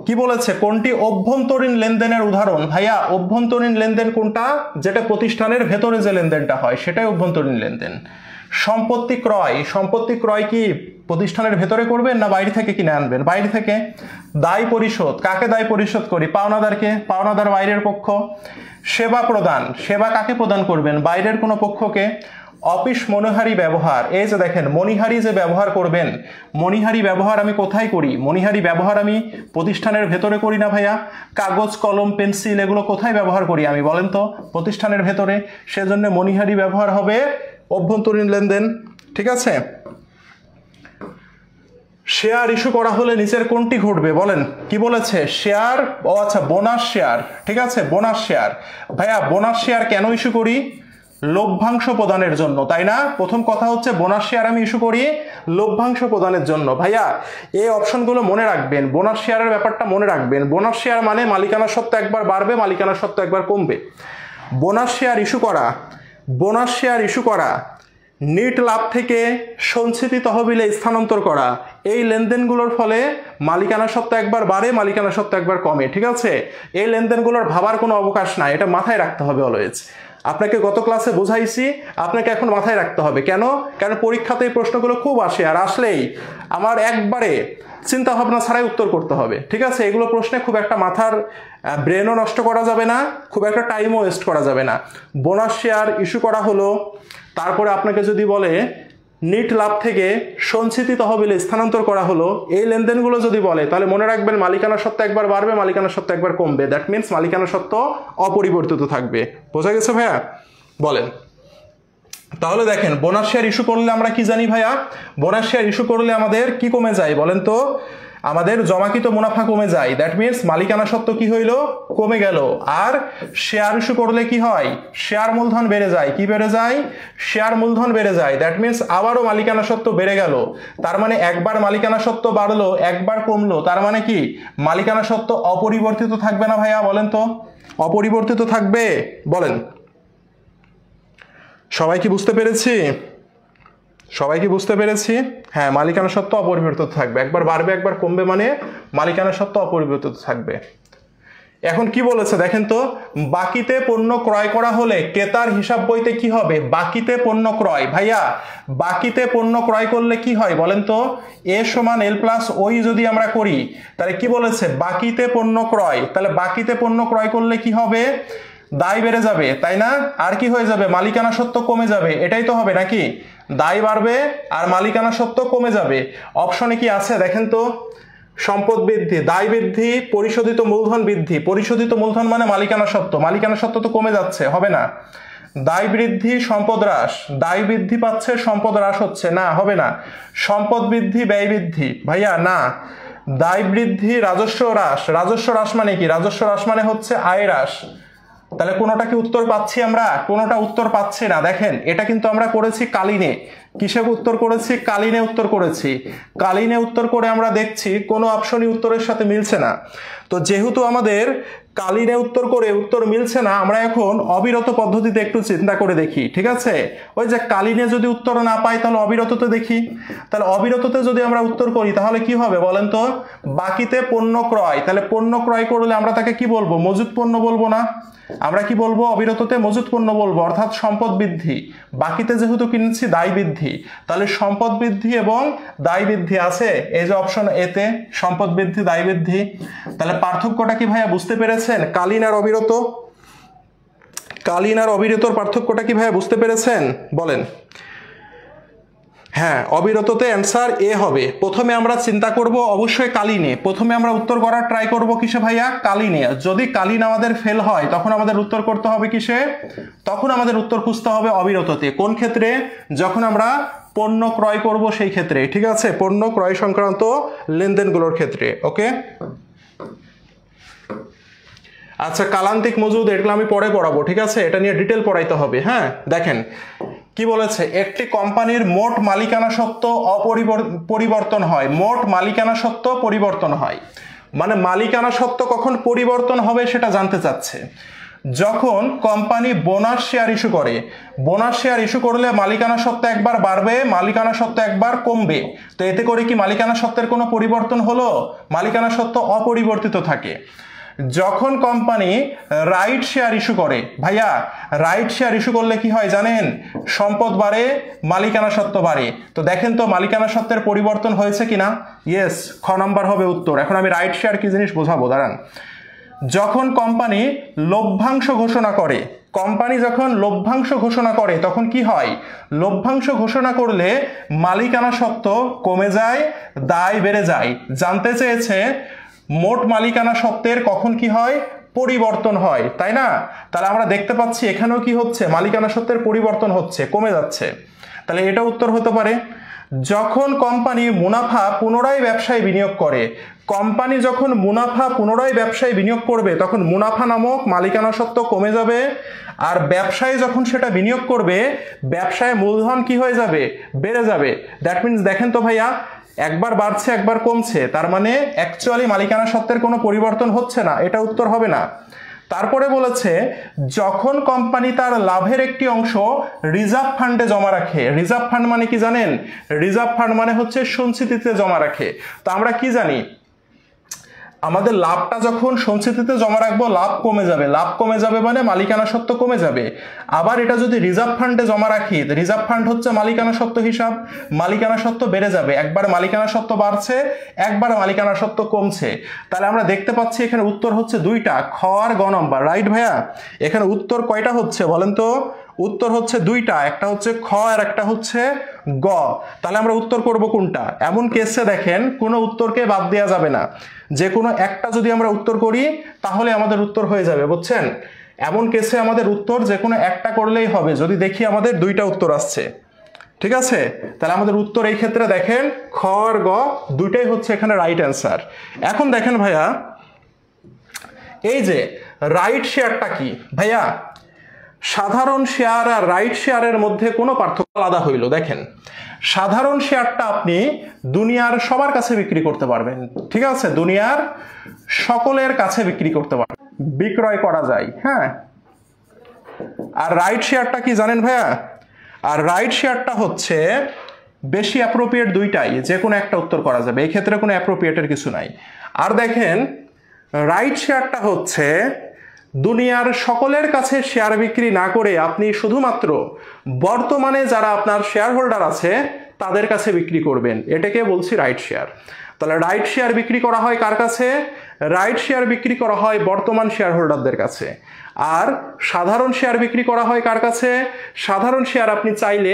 কি বলেছে? কোনটি অভ্যন্তরীণ লেনদেনের উদাহরণ? ভাইয়া অভ্যন্তরীণ লেনদেন কোনটা? যেটা প্রতিষ্ঠানের ভেতরে যে লেনদেনটা হয় সেটাই অভ্যন্তরীণ লেনদেন। সম্পত্তি ক্রয়, সম্পত্তি ক্রয় কি প্রতিষ্ঠানের ভেতরে করবেন না বাইরে থেকে কিনে আনবেন? বাইরে থেকে। দায় পরিশোধ, কাকে দায় পরিশোধ করি? পাওনাদারকে, পাওনাদার বাইরের পক্ষ। সেবা প্রদান, সেবা কাকে প্রদান করবেন? বাইরের কোনো পক্ষকে। অফিস মণিহারি ব্যবহার, এই যে দেখেন মণিহারি যে ব্যবহার করবেন, মণিহারি ব্যবহার আমি কোথায় করি? মণিহারি ব্যবহার আমি প্রতিষ্ঠানের ভেতরে করি না ভাইয়া? কাগজ কলম পেন্সিল এগুলো কোথায় ব্যবহার করি আমি বলেন তো? প্রতিষ্ঠানের ভেতরে। সেজন্য মণিহারি ব্যবহার হবে অভ্যন্তরীণ লেনদেন। ঠিক আছে, শেয়ার ইস্যু করা হলে নিচের কোনটি ঘটবে বলেন? কি বলেছে? শেয়ার, ও আচ্ছা বোনাস শেয়ার। ঠিক আছে, বোনাস শেয়ার। ভাইয়া বোনাস শেয়ার কেন ইস্যু করি? লভ্যাংশ প্রদানের জন্য, তাই না? প্রথম কথা হচ্ছে বোনাস শেয়ার আমি ইস্যু করি লভ্যাংশ প্রদানের জন্য। ভাইয়া এই অপশনগুলো মনে রাখবেন, বোনাস শেয়ারের ব্যাপারটা মনে রাখবেন। বোনাস শেয়ার মানে মালিকানা সত্ত্ব একবার বাড়বে, মালিকানা সত্ত্ব একবার কমবে। বোনাস শেয়ার ইস্যু করা, বোনাস শেয়ার ইস্যু করা, নিট লাভ থেকে সঞ্চিতি তহবিলে স্থানান্তর করা, এই লেনদেনগুলোর ফলে মালিকানা সত্ত্ব একবার বাড়ে, মালিকানা সত্ত্ব একবার কমে। ঠিক আছে, এই লেনদেনগুলোর ভাবার কোনো অবকাশ নাই, এটা মাথায় রাখতে হবে অলওয়েজ। আপনাকে গত ক্লাসে বোঝাইছি, আপনাকে এখন মাথায় রাখতে হবে। কেন? কারণ পরীক্ষাতে এই প্রশ্নগুলো খুব আসে, আর আসলেই আমার একবারে চিন্তা ভাবনা ছাড়াই উত্তর করতে হবে। ঠিক আছে, এগুলো প্রশ্নে খুব একটা মাথার ব্রেনও নষ্ট করা যাবে না, খুব একটা টাইমও ওয়েস্ট করা যাবে না। বোনাস শেয়ার ইস্যু করা হলো, তারপরে আপনাকে যদি বলে নিট লাভ থেকে সঞ্চিতি তহবিলে স্থানান্তর করা হলো, এই লেনদেনগুলো যদি বলে তাহলে মনে রাখবেন মালিকানা সত্ত্ব একবার বাড়বে, মালিকানা সত্ত্ব একবার কমবে। দ্যাট মিনস মালিকানা সত্ত্ব অপরিবর্তিত থাকবে। বোঝা গেছে ভাইয়া? বলেন। তাহলে দেখেন বোনাস শেয়ার ইস্যু করলে আমরা কি জানি ভাইয়া? বোনাস শেয়ার ইস্যু করলে আমাদের কি কমে যায় বলেন তো? আমাদের জমাকৃত মুনাফা কমে যায়। দ্যাট মিনস মালিকানা সত্ত্ব কি হইল? কমে গেল। আর শেয়ার ইস্যু করলে কি হয়? শেয়ার মূলধন বেড়ে যায়। কি বেড়ে যায়? শেয়ার মূলধন বেড়ে যায়। দ্যাট মিনস আবারও মালিকানা সত্ত্ব বেড়ে গেল। তার মানে একবার মালিকানা সত্ত্ব বাড়লো, একবার কমলো, তার মানে কি মালিকানা সত্ত্ব অপরিবর্তিত থাকবে না ভাইয়া? বলেন তো, অপরিবর্তিত থাকবে? বলেন। সবাই কি বুঝতে পেরেছি? সবাই কি বুঝতে পেরেছি? হ্যাঁ, মালিকানা সত্ত্ব অপরিবর্তিত থাকবে। একবার বাড়বে একবার কমবে, মানে মালিকানা সত্ত্ব অপরিবর্তিত থাকবে। এখন কি বলেছে দেখেন তো, বাকিতে পণ্য ক্রয় করা হলে ক্রেতার হিসাব বইতে কি হবে? বাকিতে পণ্য ক্রয়। ভাইয়া বাকিতে পণ্য ক্রয় করলে কি হয় বলেন তো? এ সমান এল প্লাস ওই যদি আমরা করি তাহলে কি বলেছে? বাকিতে পণ্য ক্রয়। তাহলে বাকিতে পণ্য ক্রয় করলে কি হবে? দায় বেড়ে যাবে, তাই না? আর কি হয়ে যাবে? মালিকানা সত্ত্ব কমে যাবে। এটাই তো হবে নাকি? দায় বাড়বে আর মালিকানা সত্ত্ব কমে যাবে। অপশনে কি আছে দেখেন তো? সম্পদ বৃদ্ধি, দায় বৃদ্ধি, পরিশোধিত মূলধন বৃদ্ধি। পরিশোধিত মূলধন মানে মালিকানা সত্ত্ব, মালিকানা সত্ত্ব তো কমে যাচ্ছে, হবে না। দায় বৃদ্ধি, সম্পদ হ্রাস, দায় বৃদ্ধি পাচ্ছে, সম্পদ হ্রাস হচ্ছে, না হবে না। সম্পদ বৃদ্ধি, ব্যয় বৃদ্ধি, ভাইয়া না। দায় বৃদ্ধি, রাজস্ব হ্রাস। রাজস্ব হ্রাস মানে কি? রাজস্ব হ্রাস মানে হচ্ছে আয় হ্রাস। তাহলে কোনোটা কি উত্তর পাচ্ছি আমরা? কোনোটা উত্তর পাচ্ছি না। দেখেন এটা কিন্তু আমরা করেছি কালীনে। কিসে উত্তর করেছি? কালীনে উত্তর করেছি। কালীনে উত্তর করে আমরা দেখছি কোনো অপশনই উত্তরের সাথে মিলছে না। তো যেহেতু আমাদের কালীনে উত্তর করে উত্তর মিলছে না, আমরা এখন অবিরত পদ্ধতিতে একটু চিন্তা করে দেখি, ঠিক আছে? ওই যে কালীনে যদি উত্তর না পাই তাহলে অবিরততে দেখি। তাহলে অবিরততে যদি আমরা উত্তর করি তাহলে কি হবে বলেন তো? বাকিতে পণ্য ক্রয়। তাহলে পণ্য ক্রয় করলে আমরা তাকে কি বলবো? মজুত পণ্য বলবো না? আমরা কি বলবো? অবিরততে মজুত পণ্য বলবো, অর্থাৎ সম্পদ বৃদ্ধি। বাকিতে যেহেতু কিনেছি দায় বৃদ্ধি, তাহলে সম্পদ বৃদ্ধি এবং দায় বৃদ্ধি আছে এই যে অপশন এতে, সম্পদ বৃদ্ধি, দায় বৃদ্ধি। তাহলে পার্থক্যটা কি ভাইয়া বুঝতে পেরেছেন? কালীন আর অবিরত, কালীন আর অবিরতর পার্থক্যটা কি ভাইয়া বুঝতে পেরেছেন? বলেন। হ্যাঁ, অবিরততে অ্যান্সার এ হবে। প্রথমে আমরা চিন্তা করব অবশ্যই কালীনে। প্রথমে আমরা উত্তর করার ট্রাই করব কিসে ভাইয়া? কালীনে। যদি কালীন আমাদের ফেল হয় তখন আমাদের উত্তর করতে হবে কিসে? তখন আমাদের উত্তর খুঁজতে হবে অবিরততে। কোন ক্ষেত্রে? যখন আমরা পণ্য ক্রয় করব সেই ক্ষেত্রে, ঠিক আছে? পণ্য ক্রয় সংক্রান্ত লেনদেনগুলোর ক্ষেত্রে। ওকে, আচ্ছা, কালান্তিক মজুদ এগুলো আমি পরে পড়াবো, ঠিক আছে? এটা নিয়ে ডিটেল পড়াইতে হবে। হ্যাঁ, দেখেন কি বলেছে, একটি কোম্পানির মোট মালিকানা সত্ত্ব পরিবর্তন হয়। মোট মালিকানা সত্ত্ব পরিবর্তন হয় মানে মালিকানা সত্ত্ব কখন পরিবর্তন হবে সেটা জানতে চাচ্ছে। যখন কোম্পানি বোনাস শেয়ার ইস্যু করে, বোনাস শেয়ার ইস্যু করলে মালিকানা সত্ত্ব একবার বাড়বে, মালিকানা সত্ত্ব একবার কমবে। তো এতে করে কি মালিকানা সত্ত্বের কোনো পরিবর্তন হলো? মালিকানা সত্ত্ব অপরিবর্তিত থাকে। যখন কোম্পানি রাইট শেয়ার ইস্যু করে, ভাইয়া রাইট শেয়ার ইস্যু করলে কি হয় জানেন? সম্পদ বাড়ে, মালিকানা সত্ত্ব বাড়ে। তো দেখেন তো মালিকানা সত্ত্বের পরিবর্তন হয়েছে কিনা? ইয়েস, খ নাম্বার হবে উত্তর। এখন আমি রাইট শেয়ার কি জিনিস বোঝাবো, দাঁড়ান। যখন কোম্পানি লভ্যাংশ ঘোষণা করে, কোম্পানি যখন লভ্যাংশ ঘোষণা করে তখন কি হয়? লভ্যাংশ ঘোষণা করলে মালিকানা সত্ত্ব কমে যায়, দায় বেড়ে যায়। জানতে চেয়েছে মোট মালিকানা সত্ত্বের কখন কি হয়? পরিবর্তন হয়, তাই না? তাহলে আমরা দেখতে পাচ্ছি এখানেও কি হচ্ছে? মালিকানা সত্ত্বের পরিবর্তন হচ্ছে, কমে যাচ্ছে। তাহলে এটা উত্তর হতে পারে। যখন কোম্পানি মুনাফা পুনরায় ব্যবসায় বিনিয়োগ করে, কোম্পানি যখন মুনাফা পুনরায় ব্যবসায় বিনিয়োগ করবে তখন মুনাফা নামক মালিকানা সত্ত্ব কমে যাবে। আর ব্যবসায় যখন সেটা বিনিয়োগ করবে, ব্যবসায় মূলধন কি হয়ে যাবে? বেড়ে যাবে। দ্যাট মিনস দেখেন তো ভাইয়া, একবার বাড়ছে একবার কমছে, তার মানে অ্যাকচুয়ালি মালিকানা সত্ত্বের কোনো পরিবর্তন হচ্ছে না, এটা উত্তর হবে না। তারপরে বলেছে যখন কোম্পানি তার লাভের একটি অংশ রিজার্ভ ফান্ডে জমা রাখে। রিজার্ভ ফান্ড মানে কি জানেন? রিজার্ভ ফান্ড মানে হচ্ছে সঞ্চিতিতে জমা রাখে। তো আমরা কি জানি? আমাদের লাভটা যখন সঞ্চিতিতে জমা রাখবো লাভ কমে যাবে, লাভ কমে যাবে মানে মালিকানা সত্ত্ব কমে যাবে। আবার এটা যদি রিজার্ভ ফান্ডে জমা রাখি, রিজার্ভ ফান্ড হচ্ছে মালিকানা সত্ত্ব হিসাব, মালিকানা সত্ত্ব বেড়ে যাবে, একবার মালিকানা সত্ত্ব বাড়ছে, একবার মালিকানা সত্ত্ব কমছে। তাহলে আমরা দেখতে পাচ্ছি এখানে উত্তর হচ্ছে দুইটা, খ আর গ নম্বর, রাইট ভাইয়া? এখানে উত্তর কয়টা হচ্ছে বলেন তো? উত্তর হচ্ছে দুইটা, একটা হচ্ছে খ আর একটা হচ্ছে গ। তাহলে আমরা উত্তর করব কোনটা? এমন কেসে দেখেন কোনো উত্তরকে বাদ দেওয়া যাবে না, যে কোনো একটা যদি আমরা উত্তর করি তাহলে আমাদের উত্তর হয়ে যাবে, বুঝছেন? এমন কেসে আমাদের উত্তর যে কোনো একটা করলেই হবে, যদি দেখি আমাদের দুইটা উত্তর আসছে, ঠিক আছে? তাহলে আমাদের উত্তর এই ক্ষেত্রে দেখেন খ আর গ দুইটাই হচ্ছে এখানে রাইট অ্যান্সার। এখন দেখেন ভাইয়া, এই যে রাইট শেয়ারটা কি ভাইয়া? সাধারণ শেয়ার আর রাইট শেয়ারের মধ্যে কোনো পার্থক্য আলাদা হইল। দেখেন, সাধারণ শেয়ারটা আপনি দুনিয়ার সবার কাছে বিক্রি করতে পারবেন, ঠিক আছে? দুনিয়ার সকলের কাছে বিক্রি করতে পারবেন, বিক্রয় করা যায়, হ্যাঁ। আর রাইট শেয়ারটা কি জানেন ভাইয়া? আর রাইট শেয়ারটা হচ্ছে বেশি অ্যাপ্রোপ্রিয়েট দুইটাই, যে কোনো একটা উত্তর করা যাবে, এই ক্ষেত্রে কোনো অ্যাপ্রোপ্রিয়েটের কিছু নাই। আর দেখেন, রাইট শেয়ারটা হচ্ছে দুনিয়ার সকলের কাছে শেয়ার বিক্রি না করে আপনি শুধুমাত্র বর্তমানে যারা আপনার শেয়ার হোল্ডার আছে তাদের কাছে বিক্রি করবেন, এটাকে বলছি রাইট শেয়ার। তাহলে রাইট শেয়ার বিক্রি করা হয় কার কাছে? রাইট শেয়ার বিক্রি করা হয় বর্তমান শেয়ার হোল্ডারদের কাছে। আর সাধারণ শেয়ার বিক্রি করা হয় কার কাছে? সাধারণ শেয়ার আপনি চাইলে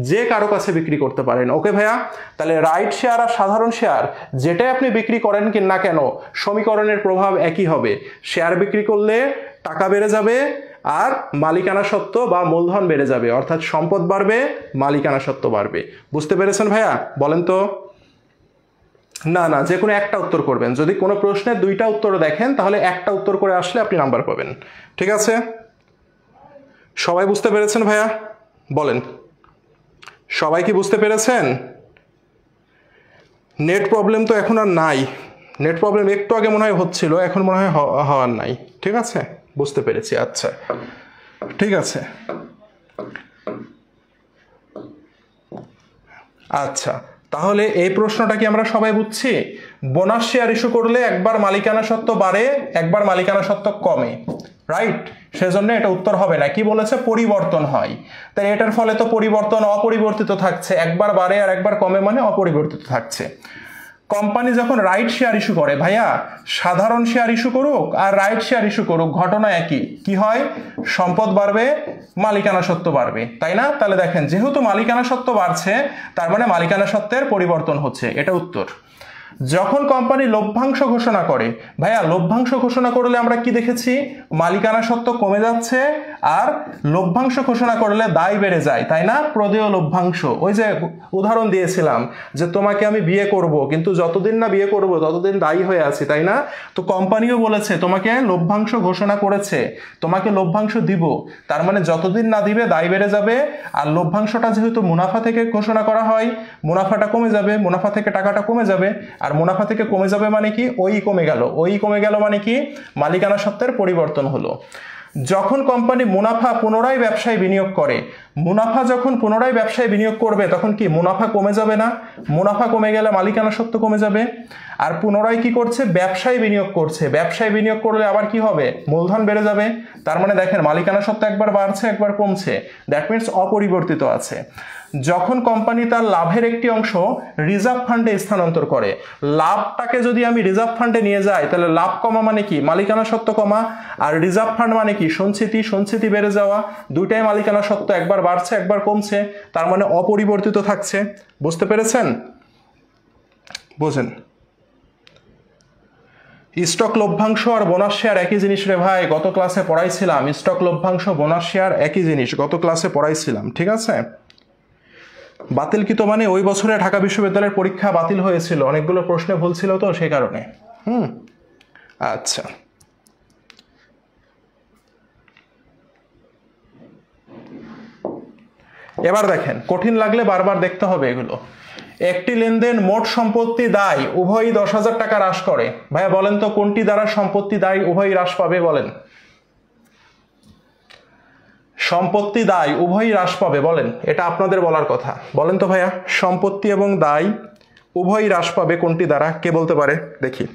যে কারো কাছে বিক্রি করতে পারেন। ওকে ভাইয়া? তাহলে রাইট শেয়ার আর সাধারণ শেয়ার যেটাই আপনি বিক্রি করেন কি না কেন, সমীকরণের প্রভাব একই হবে। শেয়ার বিক্রি করলে টাকা বেড়ে যাবে আর মালিকানা সত্ত্ব বা মূলধন বেড়ে যাবে, অর্থাৎ সম্পদ বাড়বে, মালিকানা সত্ত্ব বাড়বে। বুঝতে পেরেছেন ভাইয়া? বলেন তো। না না, যে কোনো একটা উত্তর করবেন। যদি কোনো প্রশ্নের দুইটা উত্তর দেখেন তাহলে একটা উত্তর করে আসলে আপনি নাম্বার পাবেন, ঠিক আছে? সবাই বুঝতে পেরেছেন ভাইয়া? বলেন, সবাই কি বুঝতে পেরেছেন? নেট প্রবলেম তো এখন আর নাই, নেট প্রবলেম একটু আগে মনে হয় হচ্ছিল, এখন মনে হয় হওয়ার নাই, ঠিক আছে? বুঝতে পেরেছি, আচ্ছা ঠিক আছে। আচ্ছা, তাহলে এই প্রশ্নটা কি আমরা সবাই বুঝছি? বোনাস শেয়ার ইস্যু করলে একবার মালিকানা সত্ত্ব বাড়ে, একবার মালিকানা সত্ত্ব কমে, রাইট? সেজন্য এটা উত্তর হবে না। কি বলেছে? পরিবর্তন হয়। তাই এটার ফলে তো পরিবর্তন অপরিবর্তিত থাকছে, একবার বাড়ে আর একবার কমে মানে অপরিবর্তিত থাকছে। কোম্পানি যখন রাইট শেয়ার ইস্যু করে ভাইয়া, সাধারণ শেয়ার ইস্যু করুক আর রাইট শেয়ার ইস্যু করুক, ঘটনা একই। কি হয়? সম্পদ বাড়বে, মালিকানা সত্ত্ব বাড়বে, তাই না? তাহলে দেখেন, যেহেতু মালিকানা সত্ত্ব বাড়ছে তার মানে মালিকানা সত্ত্বের পরিবর্তন হচ্ছে, এটা উত্তর। যখন কোম্পানি লভ্যাংশ ঘোষণা করে ভাইয়া, লভ্যাংশ ঘোষণা করলে আমরা কি দেখেছি? মালিকানা সত্ত্ব কমে যাচ্ছে, আর লভ্যাংশ ঘোষণা করলে দায় বেড়ে যায়, তাই না? প্রদেয় লভ্যাংশ, ওই যে উদাহরণ দিয়েছিলাম যে তোমাকে আমি বিয়ে করব কিন্তু যতদিন না বিয়ে করব ততদিন দায়ী হয়ে আছি, তাই না? তো কোম্পানিও বলেছে তোমাকে লভ্যাংশ ঘোষণা করেছে, তোমাকে লভ্যাংশ দিব, তার মানে যতদিন না দিবে দায় বেড়ে যাবে। আর লভ্যাংশটা যেহেতু মুনাফা থেকে ঘোষণা করা হয়, মুনাফাটা কমে যাবে, মুনাফা থেকে টাকাটা কমে যাবে, আর মুনাফা থেকে কমে যাবে মানে কি? ওই কমে গেল, ওই কমে গেল মানে কি? মালিকানা সত্ত্বের পরিবর্তন হলো। যখন কোম্পানি মুনাফা পুনরায় ব্যবসায় বিনিয়োগ করে, মুনাফা যখন পুনরায় ব্যবসায় বিনিয়োগ করবে তখন কি মুনাফা কমে যাবে না? মুনাফা কমে গেলে মালিকানা সত্ত্ব কমে যাবে। আর পুনরায় কি করছে? ব্যবসায় বিনিয়োগ করছে, ব্যবসায় বিনিয়োগ করলে আবার কি হবে? মূলধন বেড়ে যাবে। তার মানে দেখেন, মালিকানা সত্ত্ব একবার বাড়ছে একবার কমছে, দ্যাট মিনস অপরিবর্তিত আছে। যখন কোম্পানি তার লাভের একটি অংশ রিজার্ভ ফান্ডে স্থানান্তর করে, লাভটাকে যদি আমি রিজার্ভ ফান্ডে নিয়ে যাই তাহলে লাভ কমা মানে কি? মালিকানা সত্ত্ব কমা। আর রিজার্ভ ফান্ড মানে কি? সঞ্চিতি, সঞ্চিতি বেড়ে যাওয়া। দুইটাই মালিকানা সত্ত্ব, একবার বাড়ছে একবার কমছে, তার মানে অপরিবর্তিত থাকছে। বুঝতে পেরেছেন? বোঝেন? স্টক লভ্যাংশ আর বোনাস শেয়ার একই জিনিস রে ভাই, গত ক্লাসে পড়াইছিলাম। স্টক লভ্যাংশ বোনাস শেয়ার একই জিনিস, গত ক্লাসে পড়াইছিলাম, ঠিক আছে? বাতিলকৃত মানে ওই বছরে ঢাকা বিশ্ববিদ্যালয়ের পরীক্ষা বাতিল হয়েছিল, অনেকগুলো প্রশ্নে ভুল ছিল তো সেই কারণে। আচ্ছা, এবার দেখেন, কঠিন লাগলে বারবার দেখতে হবে এগুলো। একটি লেনদেন মোট সম্পত্তি দায় উভয়ই 10,000 টাকা হ্রাস করে। ভাইয়া বলেন তো, কোনটি দ্বারা সম্পত্তি দায় উভয়ই হ্রাস পাবে? বলেন। সম্পত্তি দায় উভয়ই হ্রাস পাবে, বলেন। এটা আপনাদের বলার কথা, বলেন তো ভাইয়া। সম্পত্তি এবং দায় উভয়ই হ্রাস পাবে কোনটি দ্বারা? কে বলতে পারে দেখি?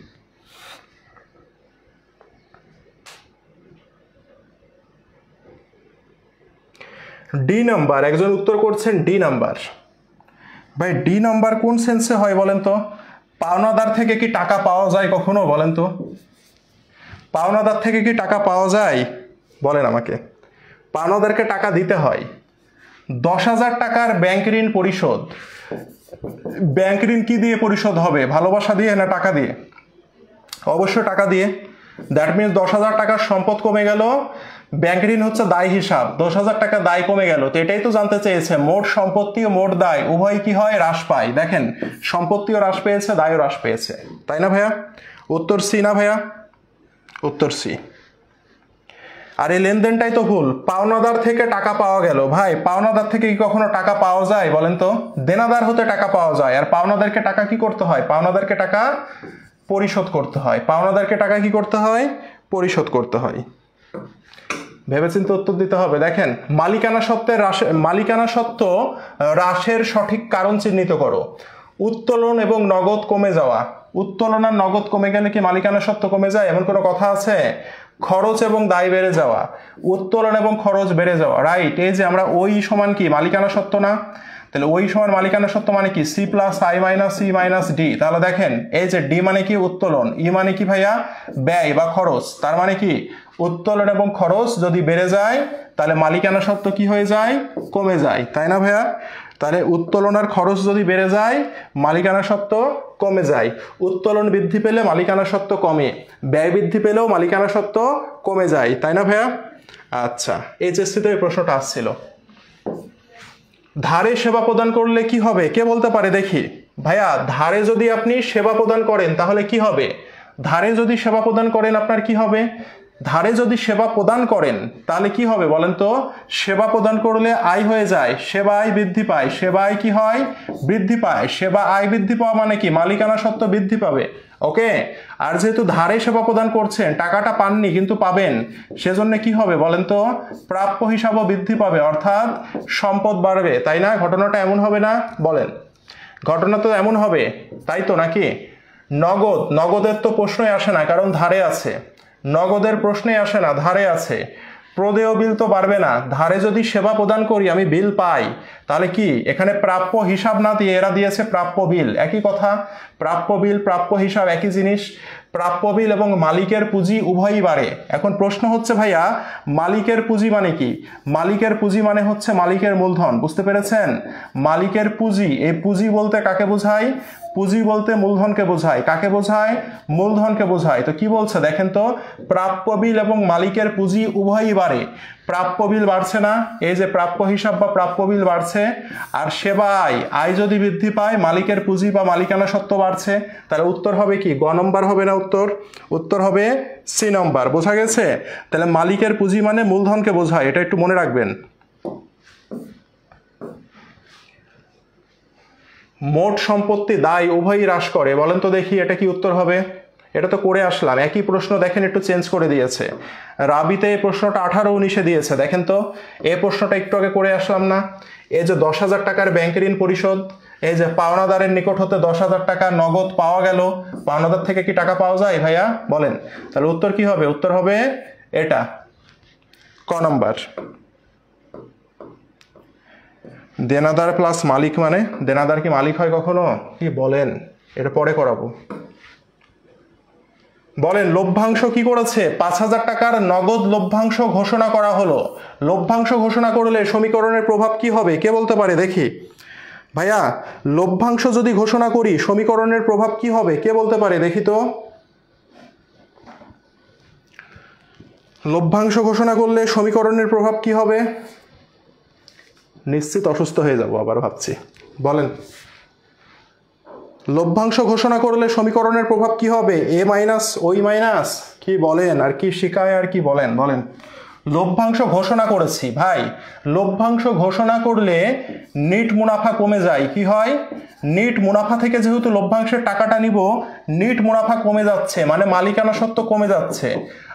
ডি নাম্বার, একজন উত্তর করছেন ডি নাম্বার। ভাই ডি নাম্বার কোন সেন্সে হয় বলেন তো? পাওনাদার থেকে কি টাকা পাওয়া যায় কখনো বলেন তো? পাওনাদার থেকে কি টাকা পাওয়া যায় বলেন আমাকে? পাওনাদারকে টাকা দিতে হয়। 10,000 টাকার ব্যাংক ঋণ পরিশোধ, ব্যাংক ঋণ কি দিয়ে পরিশোধ হবে? ভালোবাসা দিয়ে না টাকা দিয়ে? অবশ্যই টাকা দিয়ে। দ্যাট মিনস 10,000 টাকার সম্পদ কমে গেল, ব্যাংক ঋণ হচ্ছে দায় হিসাব, 10,000 টাকা দায় কমে গেল। তো এটাই তো জানতে চেয়েছে, মোট সম্পত্তি ও মোট দায় উভয় কি হয়? হ্রাস পায়। দেখেন সম্পত্তিও হ্রাস পেয়েছে, দায়ও হ্রাস পেয়েছে, তাই না ভাইয়া? উত্তর সি না ভাইয়া? উত্তর সি। আর এই লেনদেনটাই তো ভুল। পাওনাদার থেকে টাকা পাওয়া গেল, ভাই পাওনাদার থেকে কি কখনো টাকা পাওয়া যায় বলেন তো? দেনাদার হতে টাকা পাওয়া যায়। আর পাওনাদারকে টাকা কি করতে হয়? পাওনাদারকে টাকা পরিশোধ করতে হয়। পাওনাদারকে টাকা কি করতে হয়? পরিশোধ করতে হয়। ভেবেচিন্তে উত্তর দিতে হবে। দেখেন মালিকানা সত্ত্বের মালিকানা সত্ত্ব হ্রাসের সঠিক কারণ চিহ্নিত করো। উত্তোলন এবং নগদ কমে যাওয়া। উত্তোলন আর নগদ কমে গেলে কি মালিকানা সত্ত্ব কমে যায়? এমন কোনো কথা আছে? খরচ এবং দায় বেড়ে যাওয়া, উত্তোলন এবং খরচ বেড়ে যাওয়া, রাইট। এই যে আমরা ওই সমান কি মালিকানা সত্ত্ব না? তাহলে ওই সমান মালিকানা সত্ত্ব মানে কি? C plus I minus C minus D. তাহলে দেখেন এই যে ডি মানে কি? উত্তোলন। ই মানে কি ভাইয়া? ব্যয় বা খরচ। তার মানে কি উত্তোলন এবং খরচ যদি বেড়ে যায় তাহলে মালিকানা সত্ত্ব কি হয়ে যায়? কমে যায়, তাই না ভাইয়া? তাহলে উত্তোলন আর খরচ যদি বেড়ে যায় মালিকানা সত্ত্ব কমে যায়। উত্তোলন বৃদ্ধি পেলে মালিকানা সত্ত্ব কমে, ব্যয় বৃদ্ধি পেলেও মালিকানা সত্ত্ব কমে যায়, তাই না ভাইয়া? আচ্ছা, এইচএসসিতে এই প্রশ্নটা আসছিল। ধারে সেবা প্রদান করলে কি হবে? কে বলতে পারে দেখি? ভাইয়া ধারে যদি আপনি সেবা প্রদান করেন তাহলে কি হবে? ধারে যদি সেবা প্রদান করেন আপনার কি হবে? ধারে যদি সেবা প্রদান করেন তাহলে কি হবে বলেন তো? সেবা প্রদান করলে আয় হয়ে যায়, সেবা আয় বৃদ্ধি পায়। সেবা আয় কি হয়? বৃদ্ধি পায়। সেবা আয় বৃদ্ধি পাওয়া মানে কি? মালিকানা সত্ত্ব বৃদ্ধি পাবে। ওকে। আর যেহেতু ধারে সেবা প্রদান করছেন, টাকাটা পাননি কিন্তু পাবেন, সেজন্য কি হবে বলেন তো? প্রাপ্য হিসাবও বৃদ্ধি পাবে, অর্থাৎ সম্পদ বাড়বে, তাই না? ঘটনাটা এমন হবে না? বলেন ঘটনা তো এমন হবে, তাই তো নাকি? নগদ, নগদের তো প্রশ্নই আসে না, কারণ ধারে আছে। নগদের প্রশ্নই আসে না, ধারে আছে। প্রদেয় বিল তো বাড়বে না। ধারে যদি সেবা প্রদান করি আমি বিল পাই, তাহলে কি এখানে প্রাপ্য হিসাব না দিয়ে এরা দিয়েছে প্রাপ্য বিল। একই কথা, প্রাপ্য বিল প্রাপ্য হিসাব একই জিনিস। প্রাপ্য বিল এবং মালিকের পুঁজি উভয়ই বাড়ে। এখন প্রশ্ন হচ্ছে ভাইয়া মালিকের পুঁজি মানে কি? মালিকের পুঁজি মানে হচ্ছে মালিকের মূলধন, বুঝতে পেরেছেন? মালিকের পুঁজি, এই পুঁজি বলতে কাকে বোঝায়? পুঁজি বলতে মূলধনকে বোঝায়। কাকে বোঝায়? মূলধনকে বোঝায়। তো কি বলছে দেখেন তো, প্রাপ্য বিল এবং মালিকের পুঁজি উভয়ই বাড়ে। প্রাপ্য বিল বাড়ছে না, এই যে প্রাপ্য হিসাব বা প্রাপ্য বিল বাড়ছে। আর সেবা আয়, আয় যদি বৃদ্ধি পায় মালিকের পুঁজি বা মালিকানা সত্ত্ব বাড়ছে। তাহলে উত্তর হবে কি? গ নম্বর হবে না উত্তর? উত্তর হবে সি নম্বর। বোঝা গেছে? তাহলে মালিকের পুঁজি মানে মূলধনকে বোঝায়, এটা একটু মনে রাখবেন। মোট সম্পত্তি দায় উভয়ই হ্রাস করে, বলেন তো দেখি এটা কি উত্তর হবে? এটা তো করে আসলাম, একই প্রশ্ন দেখেন একটু চেঞ্জ করে দিয়েছে। রাবিতে এই প্রশ্নটা 18-19 দিয়েছে, দেখেন তো এই প্রশ্নটা একটু আগে করে আসলাম না? এই যে 10,000 টাকার ব্যাংক ঋণ পরিশোধ, এই যে পাওনাদারের নিকট হতে 10,000 টাকা নগদ পাওয়া গেল, পাওনাদার থেকে কি টাকা পাওয়া যায় ভাইয়া? বলেন। তাহলে উত্তর কি হবে? উত্তর হবে এটা, ক নম্বর। দেনাদার প্লাস মালিক মানে? দেনাদার কি মালিক হয় কখনো? কি বলেন? এটা পরে করাবো। বলেন লভ্যাংশ কি করেছে? 5,000 টাকার নগদ লভ্যাংশ ঘোষণা করা হলো। লভ্যাংশ ঘোষণা করলে সমীকরণের প্রভাব কি হবে? কে বলতে পারে দেখি? ভাইয়া লভ্যাংশ যদি ঘোষণা করি সমীকরণের প্রভাব কি হবে? কে বলতে পারে দেখি তো? লভ্যাংশ ঘোষণা করলে সমীকরণের প্রভাব কি হবে? নিশ্চিত অসুস্থ হয়ে যাব আবার ভাবছি, বলেন। লভ্যাংশ ঘোষণা করলে সমীকরণের প্রভাব কি হবে? এ মাইনাস ওই মাইনাস, কি বলেন? আর কি শিখায় আর কি বলেন? বলেন। লভ্যাংশ ঘোষণা করেছি ভাই, লভ্যাংশ ঘোষণা করলে নিট মুনাফা কমে যায়। কি হয়? নিট মুনাফা থেকে যেহেতু লভ্যাংশের টাকাটা নিব, নিট মুনাফা কমে যাচ্ছে, মানে মালিকানা সত্ত্ব কমে যাচ্ছে।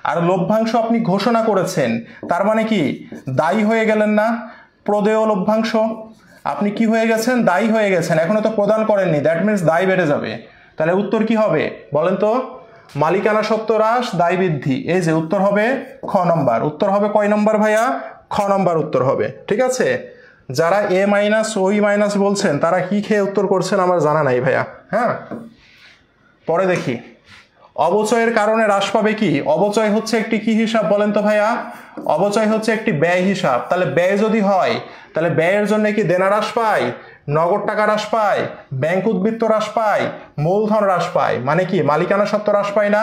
আর লভ্যাংশ আপনি ঘোষণা করেছেন, তার মানে কি দায়ী হয়ে গেলেন না? প্রদেয় লভ্যাংশ, আপনি কি হয়ে গেছেন? দায়ী হয়ে গেছেন, এখনো তো প্রদান করেননি, দ্যাট মিনস দায় বেড়ে যাবে। তাহলে উত্তর কি হবে বলেন তো? মালিকানা সত্ত্ব হ্রাস, দায় বৃদ্ধি। এই যে উত্তর হবে খ নম্বর। উত্তর হবে কয় নম্বর ভাইয়া? খ খ নম্বর উত্তর হবে। ঠিক আছে, যারা এ মাইনাস ওই মাইনাস বলছেন তারা কি খেয়ে উত্তর করছেন আমার জানা নাই ভাইয়া। হ্যাঁ, পরে দেখি। অবচয়ের কারণে হ্রাস পাবে কি? অবচয় হচ্ছে একটি কি হিসাব বলেন তো ভাইয়া? অবচয় হচ্ছে একটি ব্যয় হিসাব। তাহলে ব্যয় যদি হয় তাহলে ব্যয়ের জন্য কি দেনা হ্রাস পায়, নগদ টাকা হ্রাস পায়, ব্যাংক উদ্বৃত্ত হ্রাস পায়, মূলধন হ্রাস পায়, মানে কি মালিকানা সত্ত্ব হ্রাস পায় না?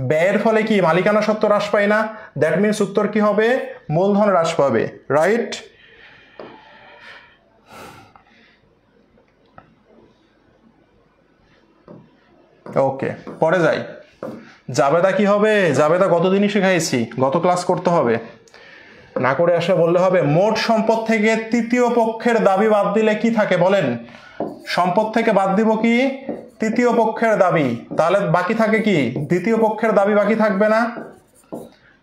ব্যয়ের ফলে কি মালিকানা সত্ত্ব হ্রাস পায় না? দ্যাট মিনস উত্তর কি হবে? মূলধন হ্রাস পাবে, রাইট? ওকে, পরে যাই। জাবেদা কি হবে? জাবেদা গতদিনই শিখাইছি, গত ক্লাস করতে হবে, না করে আসলে বললে হবে। মোট সম্পদ থেকে তৃতীয় পক্ষের দাবি বাদ দিলে কি থাকে বলেন? সম্পদ থেকে বাদ দিব কি? তৃতীয় পক্ষের দাবি। তাহলে বাকি থাকে কি? দ্বিতীয় পক্ষের দাবি বাকি থাকবে না?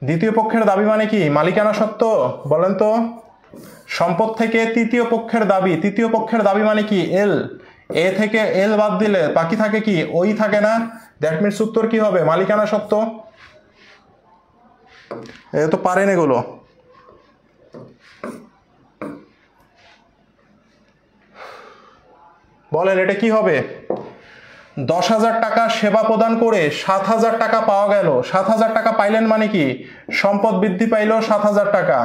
দ্বিতীয় পক্ষের দাবি মানে কি? মালিকানা সত্ত্ব, বলেন তো। সম্পদ থেকে তৃতীয় পক্ষের দাবি, তৃতীয় পক্ষের দাবি মানে কি? এল। এ থেকে এল বাদ দিলে বাকি থাকে কি? ওই থাকে না? দ্যাট মিনস উত্তর কি হবে? মালিকানা সত্ত্ব। এ তো পারেন এগুলো। বলেন এটা কি হবে? 10,000 টাকা সেবা প্রদান করে 7,000 টাকা পাওয়া গেল। 7,000 টাকা পাইলেন মানে কি? সম্পদ বৃদ্ধি পাইল 7,000 টাকা।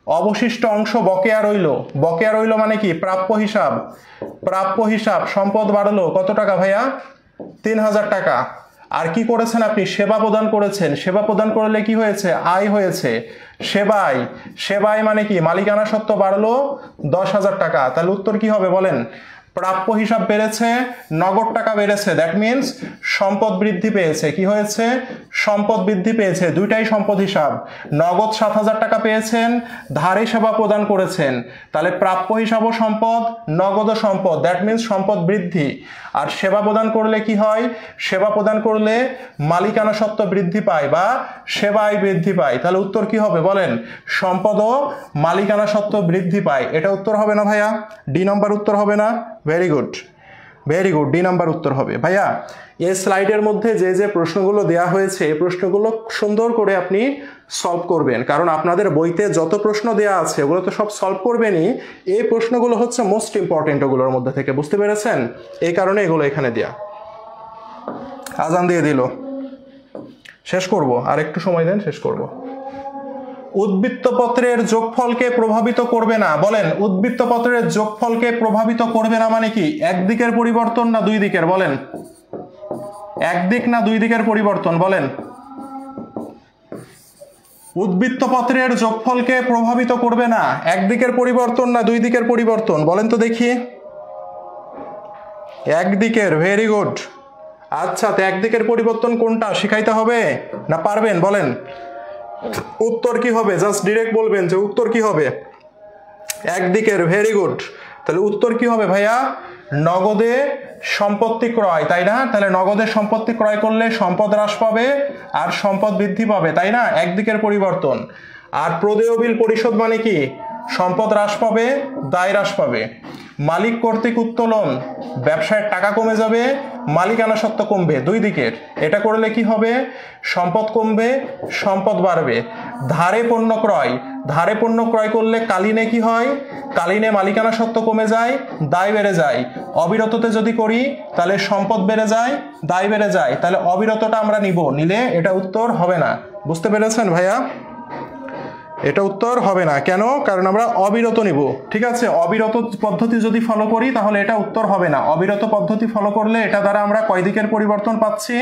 অবশিষ্ট অংশ বকেয়া রইল। বকেয়া রইল মানে কি? প্রাপ্য হিসাব। প্রাপ্য হিসাব, সম্পদ বাড়লো কত টাকা ভাইয়া? 3,000 টাকা। আর কি করেছেন আপনি? সেবা প্রদান করেছেন। সেবা প্রদান করলে কি হয়েছে? আয় হয়েছে। সেবায়, সেবায় মানে কি? মালিকানা সত্ত্ব বাড়লো 10,000 টাকা। তাহলে উত্তর কি হবে বলেন? প্রাপ্য হিসাব বেড়েছে, নগদ টাকা বেড়েছে, দ্যাট মিনস সম্পদ বৃদ্ধি পেয়েছে। কি হয়েছে? সম্পদ বৃদ্ধি পেয়েছে। দুইটাই সম্পদ হিসাব। নগদ 7,000 টাকা পেয়েছেন, ধারে সেবা প্রদান করেছেন, তাহলে প্রাপ্য হিসাবও সম্পদ, নগদও সম্পদ, দ্যাট মিনস সম্পদ বৃদ্ধি। আর সেবা প্রদান করলে কি হয়? সেবা প্রদান করলে মালিকানা সত্ত্ব বৃদ্ধি পায় বা সেবায় বৃদ্ধি পায়। তাহলে উত্তর কি হবে বলেন? সম্পদ ও মালিকানা সত্ত্ব বৃদ্ধি পায়। এটা উত্তর হবে না ভাইয়া? ডি নাম্বার উত্তর হবে না? Very good, very good, D number উত্তর হবে। ভাইয়া এই স্লাইডের মধ্যে যে যে প্রশ্নগুলো দেয়া হয়েছে এই প্রশ্নগুলো সুন্দর করে আপনি সলভ করবেন, কারণ আপনাদের বইতে যত প্রশ্ন দেয়া আছে ওগুলো তো সব সলভ করবেনই। এই প্রশ্নগুলো হচ্ছে মোস্ট ইম্পর্টেন্ট ওগুলোর মধ্যে থেকে, বুঝতে পেরেছেন? এই কারণে এগুলো এখানে দেয়া। আজান দিয়ে দিল, শেষ করব, আর একটু সময় দেন, শেষ করব। উদ্বৃত্তপত্রের যোগফলকে প্রভাবিত করবে না। বলেন উদ্বৃত্তপত্রের যোগফলকে প্রভাবিত করবে না মানে কি? একদিকের পরিবর্তন না দুই দিকের? বলেন একদিক না দুই দিকের পরিবর্তন? বলেন উদ্বৃত্তপত্রের যোগফলকে প্রভাবিত করবে না, একদিকের পরিবর্তন না দুই দিকের পরিবর্তন? বলেন তো দেখি। একদিকের, ভেরি গুড। আচ্ছা, তো একদিকের পরিবর্তন কোনটা শিখাইতে হবে না পারবেন? বলেন উত্তর কি হবে? জাস্ট ডিরেক্ট বলবেন যে উত্তর কি হবে। একদিকের, ভেরি গুড। তাহলে উত্তর কি হবে ভাইয়া? নগদে সম্পত্তি ক্রয়, তাই না? তাহলে নগদে সম্পত্তি ক্রয় করলে সম্পদ হ্রাস পাবে আর সম্পদ বৃদ্ধি পাবে, তাই না? একদিকের পরিবর্তন। আর প্রদেয় বিল পরিশোধ মানে কি? সম্পদ হ্রাস পাবে, দায় হ্রাস পাবে। মালিক কর্তৃক উত্তোলন, ব্যবসায় টাকা কমে যাবে, মালিকানা সত্ত্ব কমবে, দুই দিকের। এটা করলে কি হবে? সম্পদ কমবে, সম্পদ বাড়বে। ধারে পণ্য ক্রয়, ধারে পণ্য ক্রয় করলে কালীনে কি হয়? কালীনে মালিকানা সত্ত্ব কমে যায়, দায় বেড়ে যায়। অবিরততে যদি করি তাহলে সম্পদ বেড়ে যায়, দায় বেড়ে যায়। তাহলে অবিরতটা আমরা নিব, নিলে এটা উত্তর হবে না। বুঝতে পেরেছেন ভাইয়া? এটা উত্তর হবে না। কেন? কারণ আমরা অবিরত নিব। ঠিক আছে, অবিরত পদ্ধতি যদি ফলো করি তাহলে এটা উত্তর হবে না। অবিরত পদ্ধতি ফলো করলে এটা দ্বারা আমরা কয় দিকের পরিবর্তন পাচ্ছি?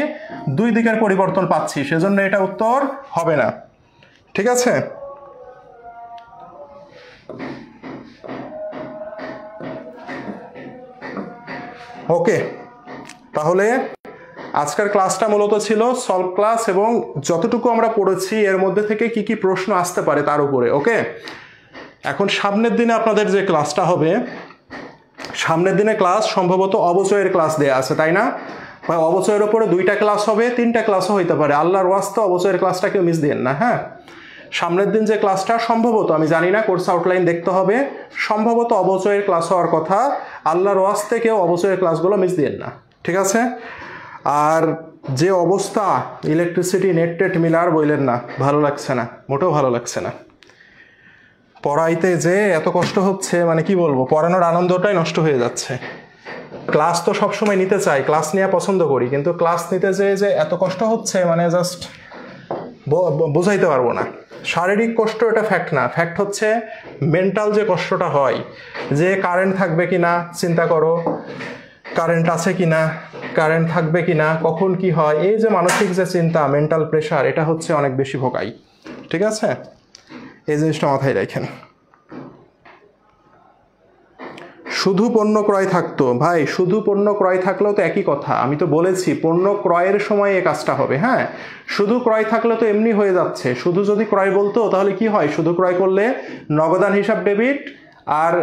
দুই দিকের পরিবর্তন পাচ্ছি, সেজন্য এটা উত্তর হবে না। ঠিক আছে, ওকে। তাহলে আজকের ক্লাসটা মূলত ছিল সলভ ক্লাস, এবং যতটুকু আমরা পড়েছি এর মধ্যে থেকে কি কি প্রশ্ন আসতে পারে তার উপরে। ওকে, এখন সামনের দিনে আপনাদের যে ক্লাসটা হবে, সামনের দিনে ক্লাস সম্ভবত অবচয়ের ক্লাস দেয়া আছে, তাই না? বা অবচয়ের উপরে 2টা ক্লাস হবে, 3টা ক্লাসও হইতে পারে। আল্লাহর ওয়াস্তে অবচয়ের ক্লাসটা কেউ মিস দিন না। হ্যাঁ, সামনের দিন যে ক্লাসটা সম্ভবত, আমি জানি না, কোর্স আউটলাইন দেখতে হবে, সম্ভবত অবচয়ের ক্লাস হওয়ার কথা। আল্লাহর ওয়াস্তে কেউ অবচয়ের ক্লাসগুলো মিস দিন না, ঠিক আছে? আর যে অবস্থা ইলেকট্রিসিটি নেট টেট মিলার বললেন না, ভালো লাগছে না, মোটেও ভালো লাগছে না। পড়াইতে যে এত কষ্ট হচ্ছে, মানে কি বলবো, পড়ানোর আনন্দটাই নষ্ট হয়ে যাচ্ছে। ক্লাস তো সবসময় নিতে চাই, ক্লাস নেওয়া পছন্দ করি, কিন্তু ক্লাস নিতে যে এত কষ্ট হচ্ছে মানে জাস্ট বোঝাইতে পারবো না। শারীরিক কষ্ট এটা ফ্যাক্ট না, ফ্যাক্ট হচ্ছে মেন্টাল যে কষ্টটা হয়, যে কারেন্ট থাকবে কি না চিন্তা করো, কারেন্ট আছে কি না, কারেন্ট থাকবে কি না, কখন কি হয়, এই যে মানসিক যে চিন্তা, মেন্টাল প্রেশার, এটা হচ্ছে অনেক বেশি ভোগাই। ঠিক আছে, এই জিনিসটা মাথায় রাখেন। শুধু পণ্য ক্রয় থাকতো, ভাই শুধু পণ্য ক্রয় থাকলেও তো একই কথা, আমি তো বলেছি পণ্য ক্রয়ের সময় এই কাজটা হবে। হ্যাঁ, শুধু ক্রয় থাকলে তো এমনি হয়ে যাচ্ছে, শুধু যদি ক্রয় বলতো তাহলে কি হয়, শুধু ক্রয় করলে নগদান হিসাব ডেবিট, আর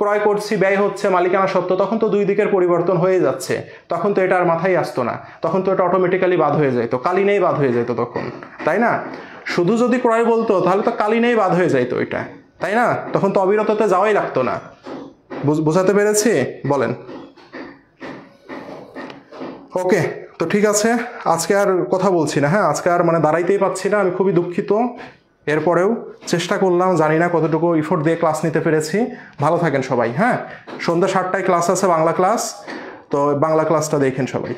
ক্রয় করছি ব্যয় হচ্ছে মালিকানা সত্ত্ব, তখন তো দুই দিকের পরিবর্তন হয়ে যাচ্ছে, তখন তো এটা আর মাথায় আসতো না, তখন তো এটা অটোমেটিক্যালি বাদ হয়ে যেত, কালীনেই বাদ হয়ে যেত তখন, তাই না? শুধু যদি ক্রয় বলতো তাহলে তো কালীনেই বাদ হয়ে যাইতো এটা, তাই না? তখন তো অবিরততে যাওয়াই লাগতো না। বোঝাতে পেরেছি বলেন? ওকে, তো ঠিক আছে, আজকে আর কথা বলছি না। হ্যাঁ, আজকে আর মানে দাঁড়াইতেই পাচ্ছি না, আমি খুবই দুঃখিত। এরপরেও চেষ্টা করলাম, জানি না কতটুকু ইফোর্ট দিয়ে ক্লাস নিতে পেরেছি। ভালো থাকেন সবাই। হ্যাঁ, সন্ধ্যা 7টায় ক্লাস আছে, বাংলা ক্লাস, তো বাংলা ক্লাসটা দেখেন সবাই।